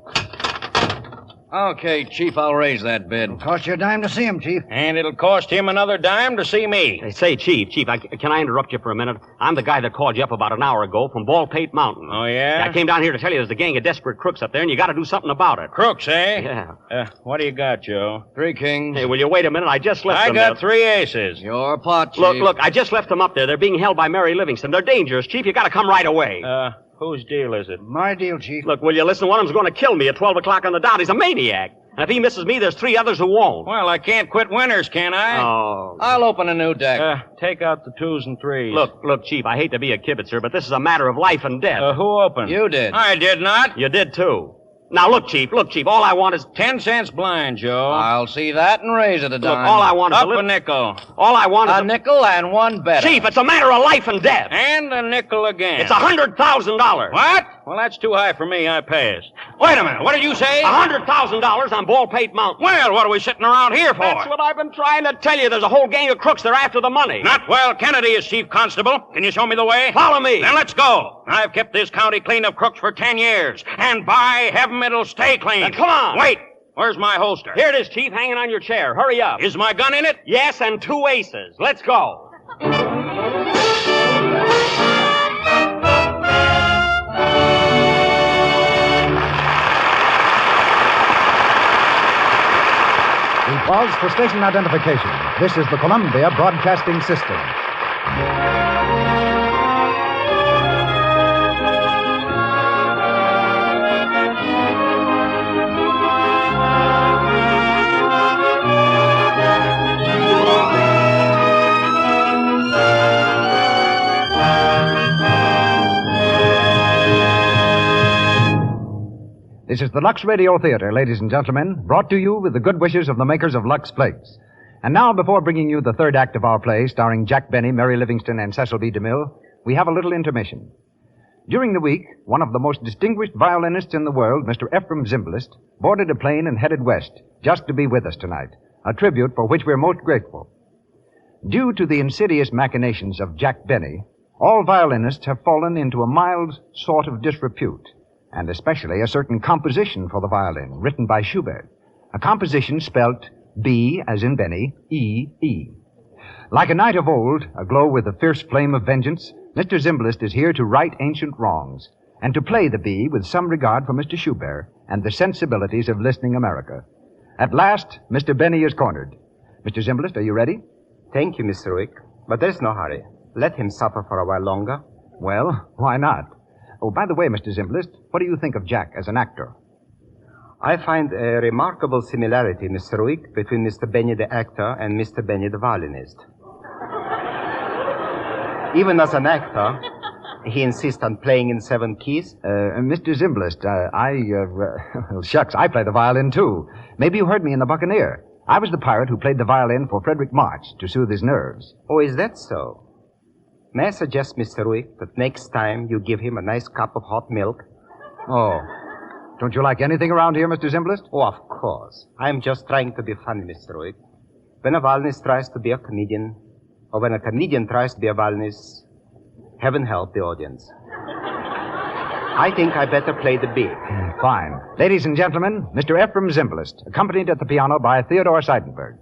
Okay, Chief, I'll raise that bid. It'll cost you a dime to see him, Chief. And it'll cost him another dime to see me. Hey, say, Chief, can I interrupt you for a minute? I'm the guy that called you up about an hour ago from Baldpate Mountain. Oh, yeah? I came down here to tell you there's a gang of desperate crooks up there, and you got to do something about it. Crooks, eh? Yeah. What do you got, Joe? 3 kings. Hey, will you wait a minute? I just left them I got there. 3 aces. Your pot, Chief. Look, I just left them up there. They're being held by Mary Livingston. They're dangerous, Chief. You got to come right away. Whose deal is it? My deal, Chief. Look, will you listen? One of them's going to kill me at 12 o'clock on the dot. He's a maniac. And if he misses me, there's 3 others who won't. Well, I can't quit winners, can I? Oh. I'll open a new deck. Take out the 2s and 3s. Look, Chief, I hate to be a kibitzer, but this is a matter of life and death. Who opened? You did. I did not. You did, too. Now, look, Chief, all I want is... 10 cents blind, Joe. I'll see that and raise it a dime. Look, all I want is Up a nickel. All I want is a nickel and 1 better. Chief, it's a matter of life and death. And a nickel again. It's $100,000. What? Well, that's too high for me. I pass. Wait a minute. What did you say? $100,000 on Baldpate Mountain. Well, what are we sitting around here for? That's what I've been trying to tell you. There's a whole gang of crooks. They're after the money. Not while Kennedy is chief constable. Can you show me the way? Follow me. Then let's go. I've kept this county clean of crooks for 10 years. And by heaven, it'll stay clean. Now, come on. Wait. Where's my holster? Here it is, Chief, hanging on your chair. Hurry up. Is my gun in it? Yes, and 2 aces. Let's go. We pause for station identification. This is the Columbia Broadcasting System. This is the Lux Radio Theater, ladies and gentlemen, brought to you with the good wishes of the makers of Lux Flakes. And now, before bringing you the 3rd act of our play, starring Jack Benny, Mary Livingston, and Cecil B. DeMille, we have a little intermission. During the week, one of the most distinguished violinists in the world, Mr. Ephraim Zimbalist, boarded a plane and headed west, just to be with us tonight, a tribute for which we're most grateful. Due to the insidious machinations of Jack Benny, all violinists have fallen into a mild sort of disrepute, and especially a certain composition for the violin written by Schubert. A composition spelt B as in Benny, E-E. Like a knight of old, aglow with the fierce flame of vengeance, Mr. Zimbalist is here to right ancient wrongs and to play the bee with some regard for Mr. Schubert and the sensibilities of listening America. At last, Mr. Benny is cornered. Mr. Zimbalist, are you ready? Thank you, Mr. Wick, but there's no hurry. Let him suffer for a while longer. Well, why not? Oh, by the way, Mr. Zimbalist, what do you think of Jack as an actor? I find a remarkable similarity, Mr. Wick, between Mr. Benny the actor and Mr. Benny the violinist. Even as an actor, he insists on playing in 7 keys. Mr. Zimbalist, well, shucks, I play the violin, too. Maybe you heard me in The Buccaneer. I was the pirate who played the violin for Frederick March to soothe his nerves. Oh, is that so? May I suggest, Mr. Wick, that next time you give him a nice cup of hot milk? Oh. Don't you like anything around here, Mr. Zimbalist? Oh, of course. I'm just trying to be funny, Mr. Wick. When a violinist tries to be a comedian, or when a comedian tries to be a violinist, heaven help the audience. I think I better play the bee. Fine. Ladies and gentlemen, Mr. Ephraim Zimbalist, accompanied at the piano by Theodore Seidenberg.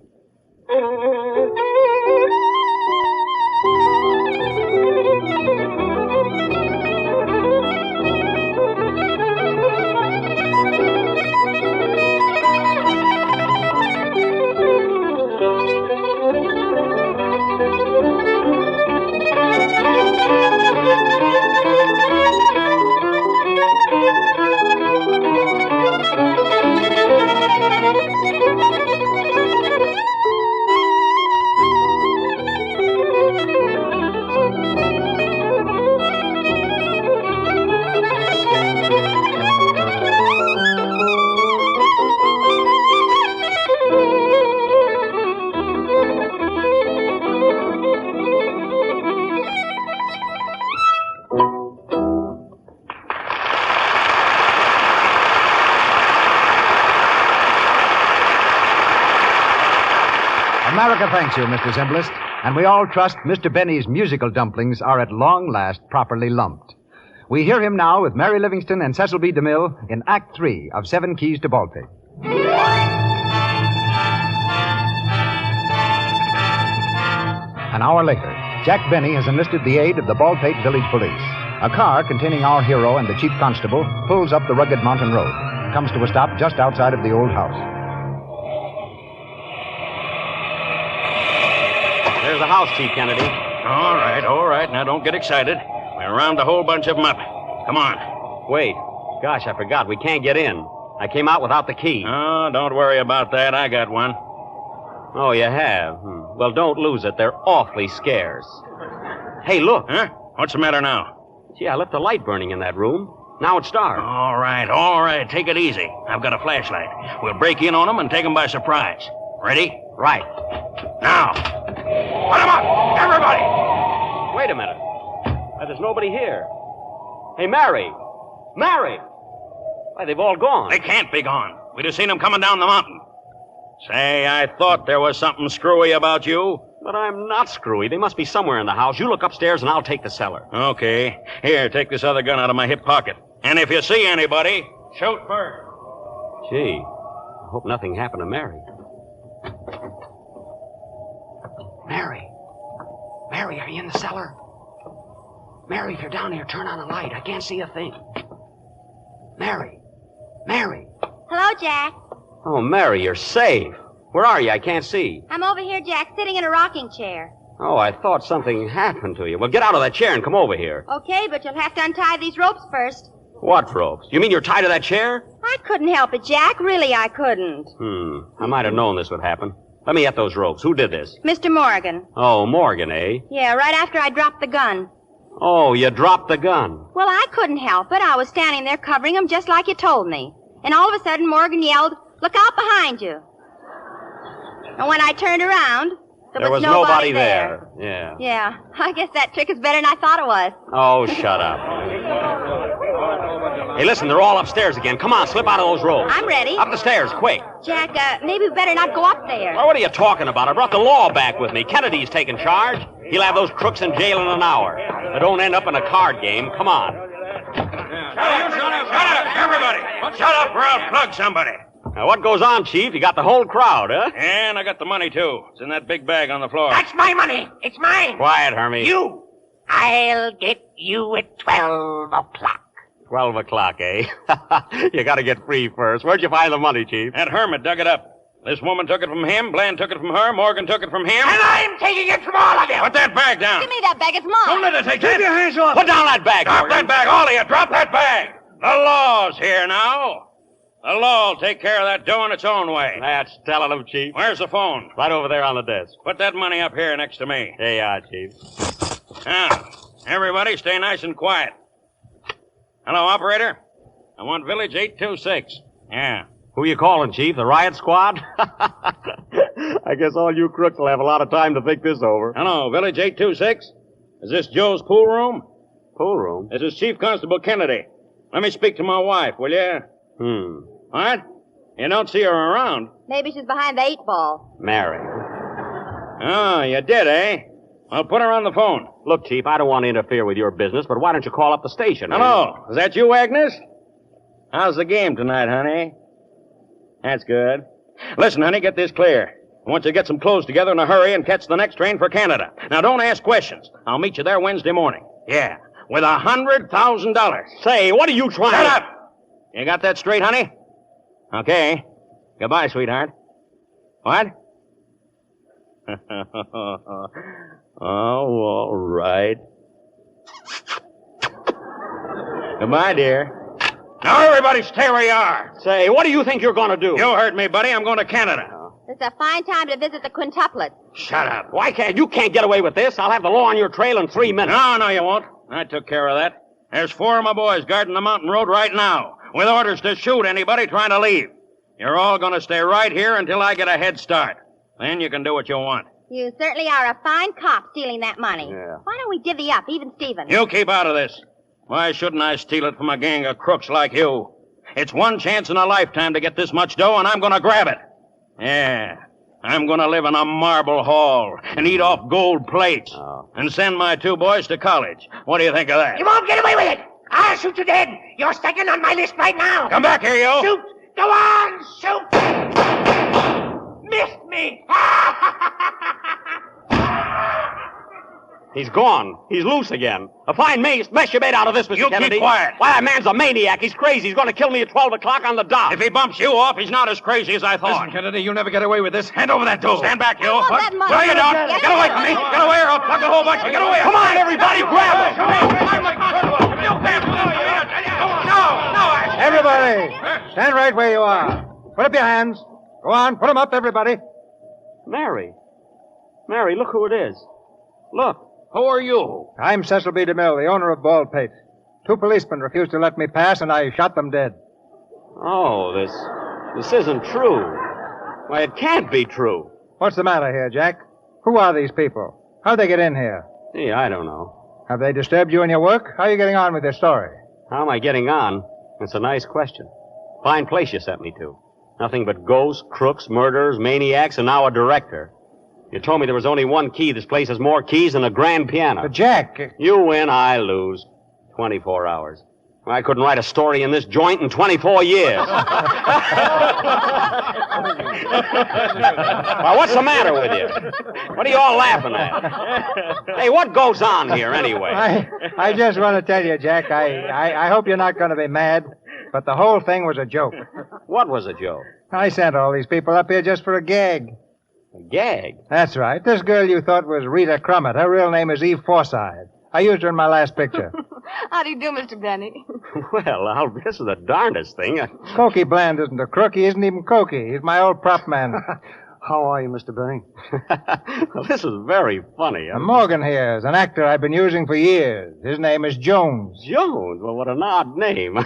America thanks you, Mr. Zimbalist, and we all trust Mr. Benny's musical dumplings are at long last properly lumped. We hear him now with Mary Livingston and Cecil B. DeMille in Act 3 of 7 Keys to Baldpate. An hour later, Jack Benny has enlisted the aid of the Baldpate Village Police. A car containing our hero and the chief constable pulls up the rugged mountain road, comes to a stop just outside of the old house. There's the house, Chief Kennedy. All right. Now, don't get excited. We're around a whole bunch of them up. Come on. Wait. Gosh, I forgot. We can't get in. I came out without the key. Oh, don't worry about that. I got one. Oh, you have? Well, don't lose it. They're awfully scarce. Hey, look. Huh? What's the matter now? Gee, I left the light burning in that room. Now it's dark. All right. Take it easy. I've got a flashlight. We'll break in on them and take them by surprise. Ready? Right. Now. Put them up! Everybody! Wait a minute. There's nobody here. Hey, Mary! Mary! Why, they've all gone. They can't be gone. We just seen them coming down the mountain. Say, I thought there was something screwy about you. But I'm not screwy. They must be somewhere in the house. You look upstairs and I'll take the cellar. Okay. Here, take this other gun out of my hip pocket. And if you see anybody, shoot first. Gee, I hope nothing happened to Mary. Mary, are you in the cellar? Mary, if you're down here, turn on the light. I can't see a thing. Mary. Hello, Jack. Oh, Mary, you're safe. Where are you? I can't see. I'm over here, Jack, sitting in a rocking chair. Oh, I thought something happened to you. Well, get out of that chair and come over here. Okay, but you'll have to untie these ropes first. What ropes? You mean you're tied to that chair? I couldn't help it, Jack. Really, I couldn't. I might have known this would happen. Let me at those ropes. Who did this? Mr. Morgan. Oh, Morgan, eh? Yeah, right after I dropped the gun. Oh, you dropped the gun. Well, I couldn't help it. I was standing there covering him just like you told me. And all of a sudden, Morgan yelled, "Look out behind you." And when I turned around, there was nobody there. Yeah. Yeah, I guess that trick is better than I thought it was. Oh, shut up. Hey, listen, they're all upstairs again. Come on, slip out of those ropes. I'm ready. Up the stairs, quick. Jack, maybe we better not go up there. Well, what are you talking about? I brought the law back with me. Kennedy's taking charge. He'll have those crooks in jail in an hour. But don't end up in a card game. Come on. Everybody! Shut up or I'll plug somebody. Now, what goes on, Chief? You got the whole crowd, huh? And I got the money, too. It's in that big bag on the floor. That's my money. It's mine. Quiet, Hermie. You. I'll get you at 12 o'clock. 12 o'clock, eh? You gotta get free first. Where'd you find the money, Chief? That hermit dug it up. This woman took it from him, Bland took it from her, Morgan took it from him. And I'm taking it from all of you. Put that bag down. Give me that bag. It's mine. Don't let her take that. Keep your hands off. Put down that bag, Drop Morgan. that bag, all of you. Drop that bag. The law's here now. The law will take care of that dough in its own way. That's telling him, Chief. Where's the phone? Right over there on the desk. Put that money up here next to me. There you are, Chief. Now, everybody stay nice and quiet. Hello, operator. I want Village 826. Yeah. Who you calling, Chief? The riot squad? I guess all you crooks will have a lot of time to think this over. Hello, Village 826. Is this Joe's pool room? Pool room? This is Chief Constable Kennedy. Let me speak to my wife, will you? What? You don't see her around? Maybe she's behind the 8-ball. Mary. Oh, you did, eh? Well, put her on the phone. Look, Chief, I don't want to interfere with your business, but why don't you call up the station? Hello. Is that you, Agnes? How's the game tonight, honey? That's good. Listen, honey, get this clear. I want you to get some clothes together in a hurry and catch the next train for Canada. Now, don't ask questions. I'll meet you there Wednesday morning. Yeah, with $100,000. Say, what are you trying Shut to... up! You got that straight, honey? Okay. Goodbye, sweetheart. What? Oh, all right. Goodbye, dear. Now, everybody stay where you are. Say, what do you think you're going to do? You heard me, buddy. I'm going to Canada. It's a fine time to visit the quintuplets. Shut up. Why can't you can't get away with this? I'll have the law on your trail in 3 minutes. No, you won't. I took care of that. There's 4 of my boys guarding the mountain road right now, with orders to shoot anybody trying to leave. You're all going to stay right here until I get a head start. Then you can do what you want. You certainly are a fine cop stealing that money. Yeah. Why don't we divvy up, even Stephen? You keep out of this. Why shouldn't I steal it from a gang of crooks like you? It's one chance in a lifetime to get this much dough, and I'm going to grab it. Yeah. I'm going to live in a marble hall and eat off gold plates and send my 2 boys to college. What do you think of that? You won't get away with it. I'll shoot you dead. You're second on my list right now. Come back here, you. Shoot. Go on. Shoot. Missed me. He's gone. He's loose again. A fine mess you made out of this, Mr. You Kennedy. keep quiet. Why, that man's a maniac. He's crazy. He's going to kill me at 12 o'clock on the dot. If he bumps you off, he's not as crazy as I thought. Listen, Kennedy, you'll never get away with this. Hand over that dough. Stand back, you. I want that money. No, you don't. Get away from me. Get away or I'll plug the whole bunch of you. Get away. Come on, everybody, grab him. Everybody, stand right where you are. Put up your hands. Go on, put them up, everybody. Mary. Mary, look who it is. Look. Who are you? I'm Cecil B. DeMille, the owner of Baldpate. 2 policemen refused to let me pass, and I shot them dead. Oh, this isn't true. Why, it can't be true. What's the matter here, Jack? Who are these people? How'd they get in here? Gee, I don't know. Have they disturbed you in your work? How are you getting on with this story? How am I getting on? It's a nice question. Fine place you sent me to. Nothing but ghosts, crooks, murderers, maniacs, and now a director. You told me there was only 1 key. This place has more keys than a grand piano. But Jack... You win, I lose. 24 hours. I couldn't write a story in this joint in 24 years. Well, what's the matter with you? What are you all laughing at? Hey, what goes on here anyway? I just want to tell you, Jack, I hope you're not going to be mad, but the whole thing was a joke. What was a joke? I sent all these people up here just for a gag. A gag? That's right. This girl you thought was Rita Crummett. Her real name is Eve Forsythe. I used her in my last picture. How do you do, Mr. Benny? Well, Al, this is the darndest thing. Cokie Bland isn't a crook. He isn't even Cokie. He's my old prop man. How are you, Mr. Benny? Well, this is very funny. And Morgan here is an actor I've been using for years. His name is Jones. Jones? Well, what an odd name.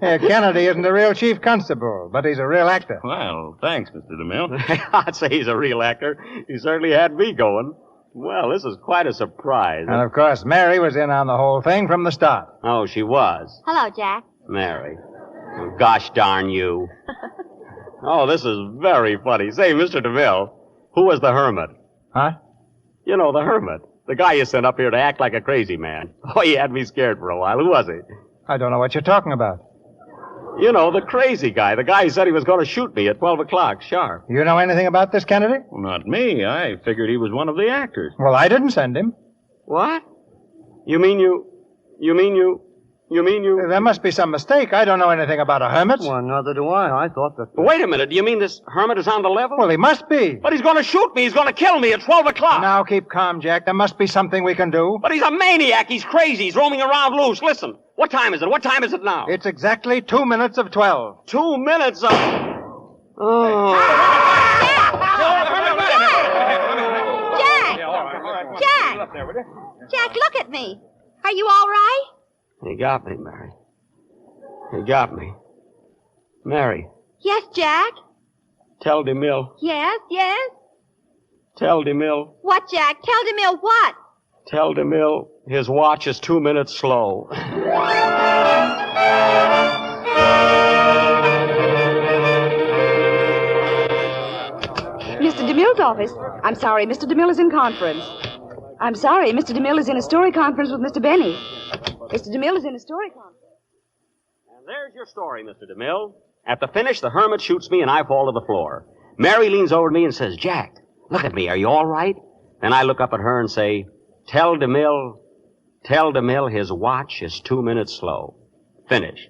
Yeah, Kennedy isn't a real chief constable, but he's a real actor. Well, thanks, Mr. DeMille. I'd say he's a real actor. He certainly had me going. Well, this is quite a surprise. And, of course, Mary was in on the whole thing from the start. Oh, she was? Hello, Jack. Mary. Oh, gosh darn you. Oh, this is very funny. Say, Mr. DeMille, who was the hermit? Huh? You know, the hermit. The guy you sent up here to act like a crazy man. Oh, he had me scared for a while. Who was he? I don't know what you're talking about. You know, the crazy guy. The guy who said he was going to shoot me at 12 o'clock, sharp. You know anything about this, Kennedy? Well, not me. I figured he was one of the actors. Well, I didn't send him. What? You mean you... There must be some mistake. I don't know anything about a hermit. Well, neither do I. I thought that... Wait a minute. Do you mean this hermit is on the level? Well, he must be. But he's going to shoot me. He's going to kill me at 12 o'clock. Now, keep calm, Jack. There must be something we can do. But he's a maniac. He's crazy. He's roaming around loose. Listen. What time is it? What time is it now? It's exactly 2 minutes of 12. 2 minutes of... Oh. Jack, look at me. Are you all right? He got me, Mary. He got me. Mary. Yes, Jack? Tell DeMille. Yes. Tell DeMille. What, Jack? Tell DeMille what? Tell DeMille his watch is 2 minutes slow. Mr. DeMille's office. I'm sorry, Mr. DeMille is in conference. I'm sorry, Mr. DeMille is in a story conference with Mr. Benny. Mr. DeMille is in a story conference. And there's your story, Mr. DeMille. At the finish, the hermit shoots me and I fall to the floor. Mary leans over to me and says, Jack, look at me. Are you all right? Then I look up at her and say, Tell DeMille his watch is 2 minutes slow. Finish.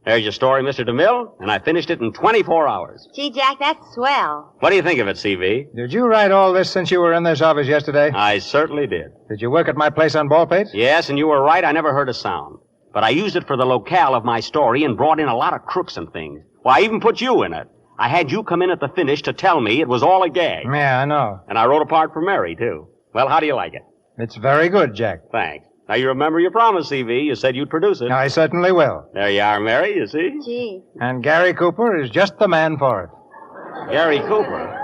There's your story, Mr. DeMille, and I finished it in 24 hours. Gee, Jack, that's swell. What do you think of it, C.V.? Did you write all this since you were in this office yesterday? I certainly did. Did you work at my place on Baldpate? Yes, and you were right. I never heard a sound. But I used it for the locale of my story and brought in a lot of crooks and things. Well, I even put you in it. I had you come in at the finish to tell me it was all a gag. Yeah, I know. And I wrote a part for Mary, too. Well, how do you like it? It's very good, Jack. Thanks. Now, you remember your promise, C.V. You said you'd produce it. I certainly will. There you are, Mary, you see? Gee. And Gary Cooper is just the man for it. Gary Cooper?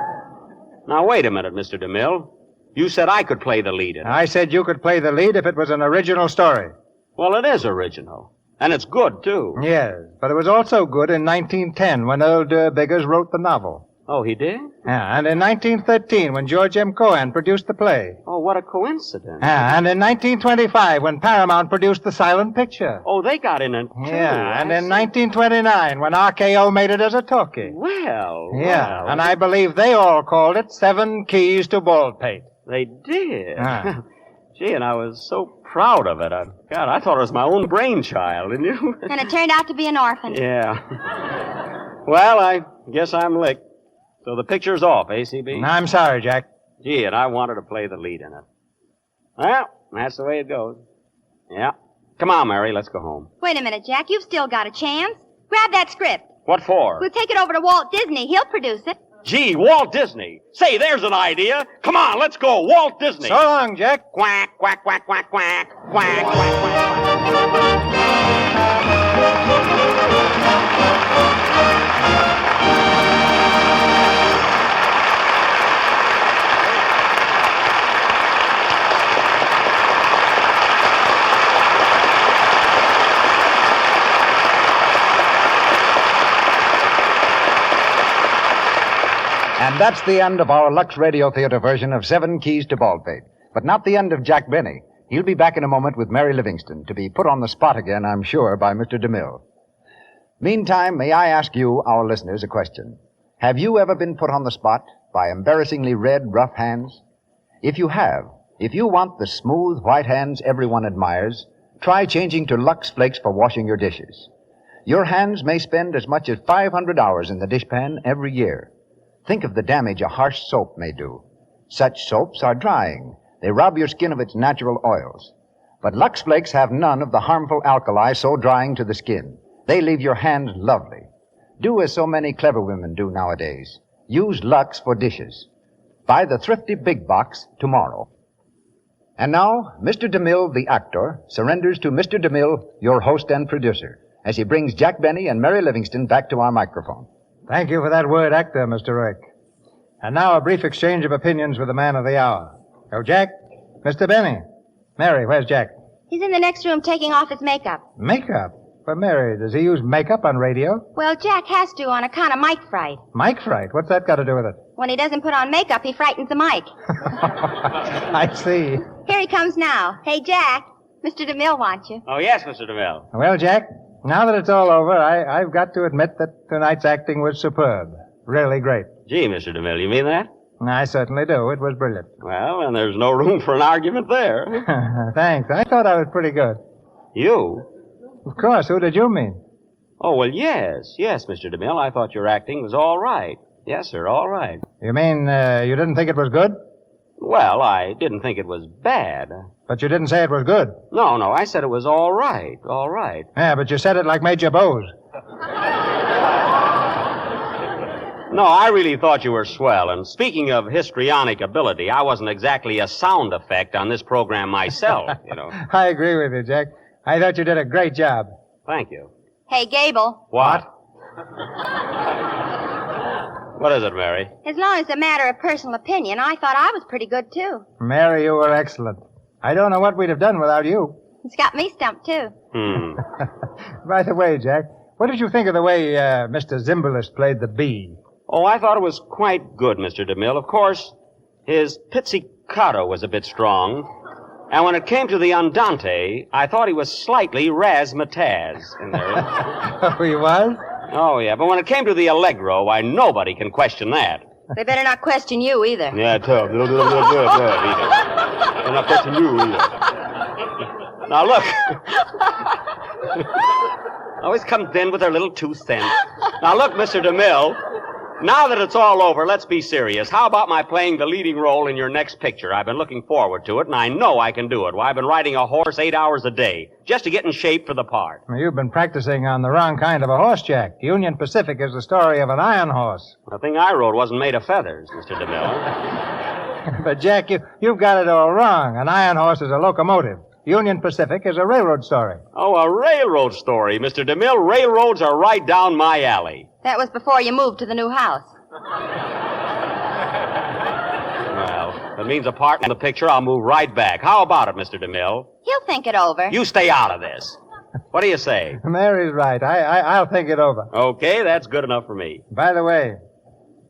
Now, wait a minute, Mr. DeMille. You said I could play the lead in it. I said you could play the lead if it was an original story. Well, it is original. And it's good, too. Yes, but it was also good in 1910 when Earl Durr Biggers wrote the novel. Oh, he did? Yeah, and in 1913 when George M. Cohan produced the play. Oh, what a coincidence. Yeah, and in 1925 when Paramount produced the silent picture. Oh, they got in it, too. Yeah, and in 1929 when RKO made it as a talkie. Well, yeah, and I believe they all called it 7 Keys to Baldpate. They did? Ah. Gee, and I was so proud of it. God, I thought it was my own brainchild, didn't you? And it turned out to be an orphan. Yeah. Well, I guess I'm licked. So the picture's off, ACB? I'm sorry, Jack. Gee, and I wanted to play the lead in it. Well, that's the way it goes. Yeah. Come on, Mary, let's go home. Wait a minute, Jack. You've still got a chance. Grab that script. What for? We'll take it over to Walt Disney. He'll produce it. Gee, Walt Disney. Say, there's an idea. Come on, let's go. Walt Disney. So long, Jack. Quack, quack, quack, quack, quack. Quack, quack, quack. And that's the end of our Lux Radio Theater version of 7 Keys to Baldpate. But not the end of Jack Benny. He'll be back in a moment with Mary Livingston to be put on the spot again, I'm sure, by Mr. DeMille. Meantime, may I ask you, our listeners, a question. Have you ever been put on the spot by embarrassingly red, rough hands? If you have, if you want the smooth, white hands everyone admires, try changing to Lux Flakes for washing your dishes. Your hands may spend as much as 500 hours in the dishpan every year. Think of the damage a harsh soap may do. Such soaps are drying. They rob your skin of its natural oils. But Lux Flakes have none of the harmful alkali so drying to the skin. They leave your hands lovely. Do as so many clever women do nowadays. Use Lux for dishes. Buy the thrifty big box tomorrow. And now, Mr. DeMille, the actor, surrenders to Mr. DeMille, your host and producer, as he brings Jack Benny and Mary Livingston back to our microphone. Thank you for that word, actor, Mr. Rourke. And now a brief exchange of opinions with the man of the hour. Oh, Jack, Mr. Benny. Mary, where's Jack? He's in the next room taking off his makeup. Makeup? But Mary, does he use makeup on radio? Well, Jack has to on account of mic fright. Mic fright? What's that got to do with it? When he doesn't put on makeup, he frightens the mic. I see. Here he comes now. Hey, Jack. Mr. DeMille wants you. Oh, yes, Mr. DeMille. Well, Jack, now that it's all over, I've got to admit that tonight's acting was superb. Really great. Gee, Mr. DeMille, you mean that? I certainly do. It was brilliant. Well, then there's no room for an argument there. Thanks. I thought I was pretty good. You? Of course. Who did you mean? Oh, well, yes, Mr. DeMille. I thought your acting was all right. Yes, sir, all right. You mean you didn't think it was good? Well, I didn't think it was bad. But you didn't say it was good. No, I said it was all right, all right. Yeah, but you said it like Major Bose. No, I really thought you were swell. And speaking of histrionic ability, I wasn't exactly a sound effect on this program myself, you know. I agree with you, Jack. I thought you did a great job. Thank you. Hey, Gable. What? What is it, Mary? As long as it's a matter of personal opinion, I thought I was pretty good, too. Mary, you were excellent. I don't know what we'd have done without you. It's got me stumped, too. By the way, Jack, what did you think of the way Mr. Zimbalist played the bee? Oh, I thought it was quite good, Mr. DeMille. Of course, his pizzicato was a bit strong. And when it came to the andante, I thought he was slightly razzmatazz in there. Oh, he was? Oh, yeah. But when it came to the allegro, why, nobody can question that. They better not question you either. Yeah, tough. They're not question you either. Now, look. Always comes in with their little 2 cents. Now, look, Mr. DeMille. Now that it's all over, let's be serious. How about my playing the leading role in your next picture? I've been looking forward to it, and I know I can do it. Why, I've been riding a horse 8 hours a day just to get in shape for the part. Well, you've been practicing on the wrong kind of a horse, Jack. Union Pacific is the story of an iron horse. The thing I rode wasn't made of feathers, Mr. DeMille. But, Jack, you've got it all wrong. An iron horse is a locomotive. Union Pacific is a railroad story. Oh, a railroad story, Mr. DeMille. Railroads are right down my alley. That was before you moved to the new house. Well, if it means a part in the picture, I'll move right back. How about it, Mr. DeMille? He'll think it over. You stay out of this. What do you say? Mary's right. I'll think it over. Okay, that's good enough for me. By the way,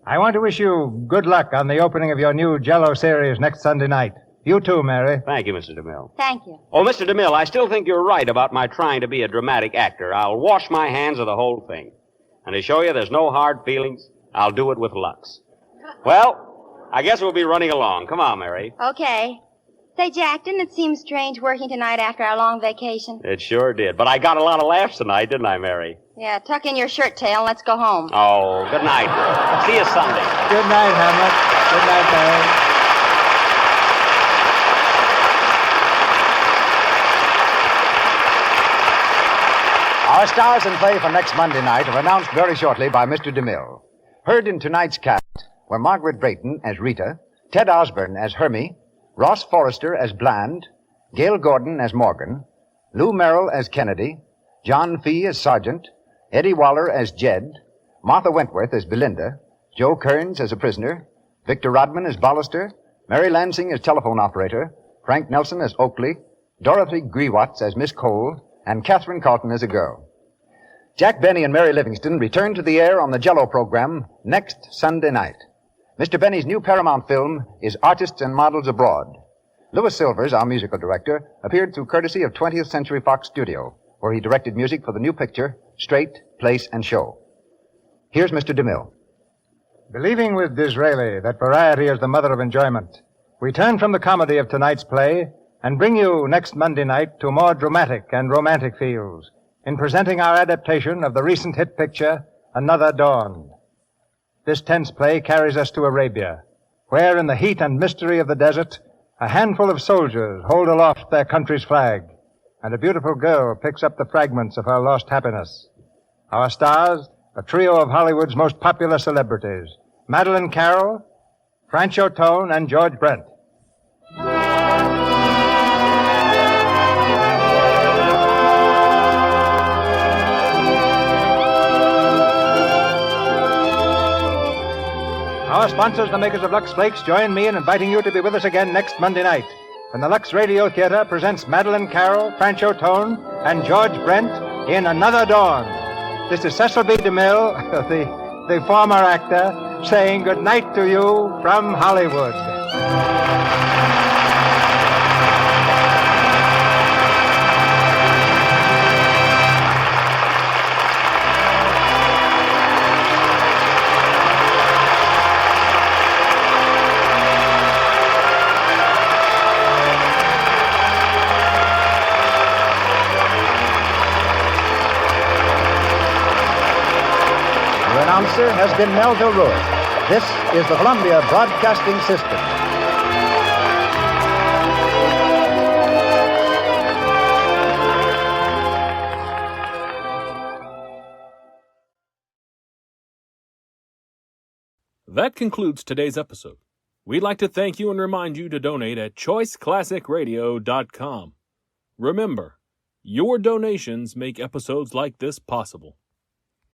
I want to wish you good luck on the opening of your new Jell-O series next Sunday night. You too, Mary. Thank you, Mr. DeMille. Thank you. Oh, Mr. DeMille, I still think you're right about my trying to be a dramatic actor. I'll wash my hands of the whole thing. And to show you there's no hard feelings, I'll do it with Lux. Well, I guess we'll be running along. Come on, Mary. Okay. Say, Jack, didn't it seem strange working tonight after our long vacation? It sure did. But I got a lot of laughs tonight, didn't I, Mary? Yeah, tuck in your shirt tail and let's go home. Oh, good night. See you Sunday. Good night, Hamlet. Good night, Mary. Our stars in play for next Monday night are announced very shortly by Mr. DeMille. Heard in tonight's cast were Margaret Brayton as Rita, Ted Osborne as Hermie, Ross Forrester as Bland, Gail Gordon as Morgan, Lou Merrill as Kennedy, John Fee as Sergeant, Eddie Waller as Jed, Martha Wentworth as Belinda, Joe Kearns as a prisoner, Victor Rodman as Bollister, Mary Lansing as telephone operator, Frank Nelson as Oakley, Dorothy Grewatts as Miss Cole, and Catherine Carlton as a girl. Jack Benny and Mary Livingston return to the air on the Jell-O program next Sunday night. Mr. Benny's new Paramount film is Artists and Models Abroad. Louis Silvers, our musical director, appeared through courtesy of 20th Century Fox Studio, where he directed music for the new picture, Straight, Place, and Show. Here's Mr. DeMille. Believing with Disraeli that variety is the mother of enjoyment, we turn from the comedy of tonight's play and bring you next Monday night to more dramatic and romantic feels in presenting our adaptation of the recent hit picture, Another Dawn. This tense play carries us to Arabia, where in the heat and mystery of the desert, a handful of soldiers hold aloft their country's flag, and a beautiful girl picks up the fragments of her lost happiness. Our stars, a trio of Hollywood's most popular celebrities, Madeleine Carroll, Francho Tone, and George Brent. Our sponsors, the makers of Lux Flakes, join me in inviting you to be with us again next Monday night when the Lux Radio Theater presents Madeleine Carroll, Francho Tone, and George Brent in Another Dawn. This is Cecil B. DeMille, the former actor, saying good night to you from Hollywood. has been Melville Ruick. This is the Columbia Broadcasting System. That concludes today's episode. We'd like to thank you and remind you to donate at choiceclassicradio.com. Remember, your donations make episodes like this possible.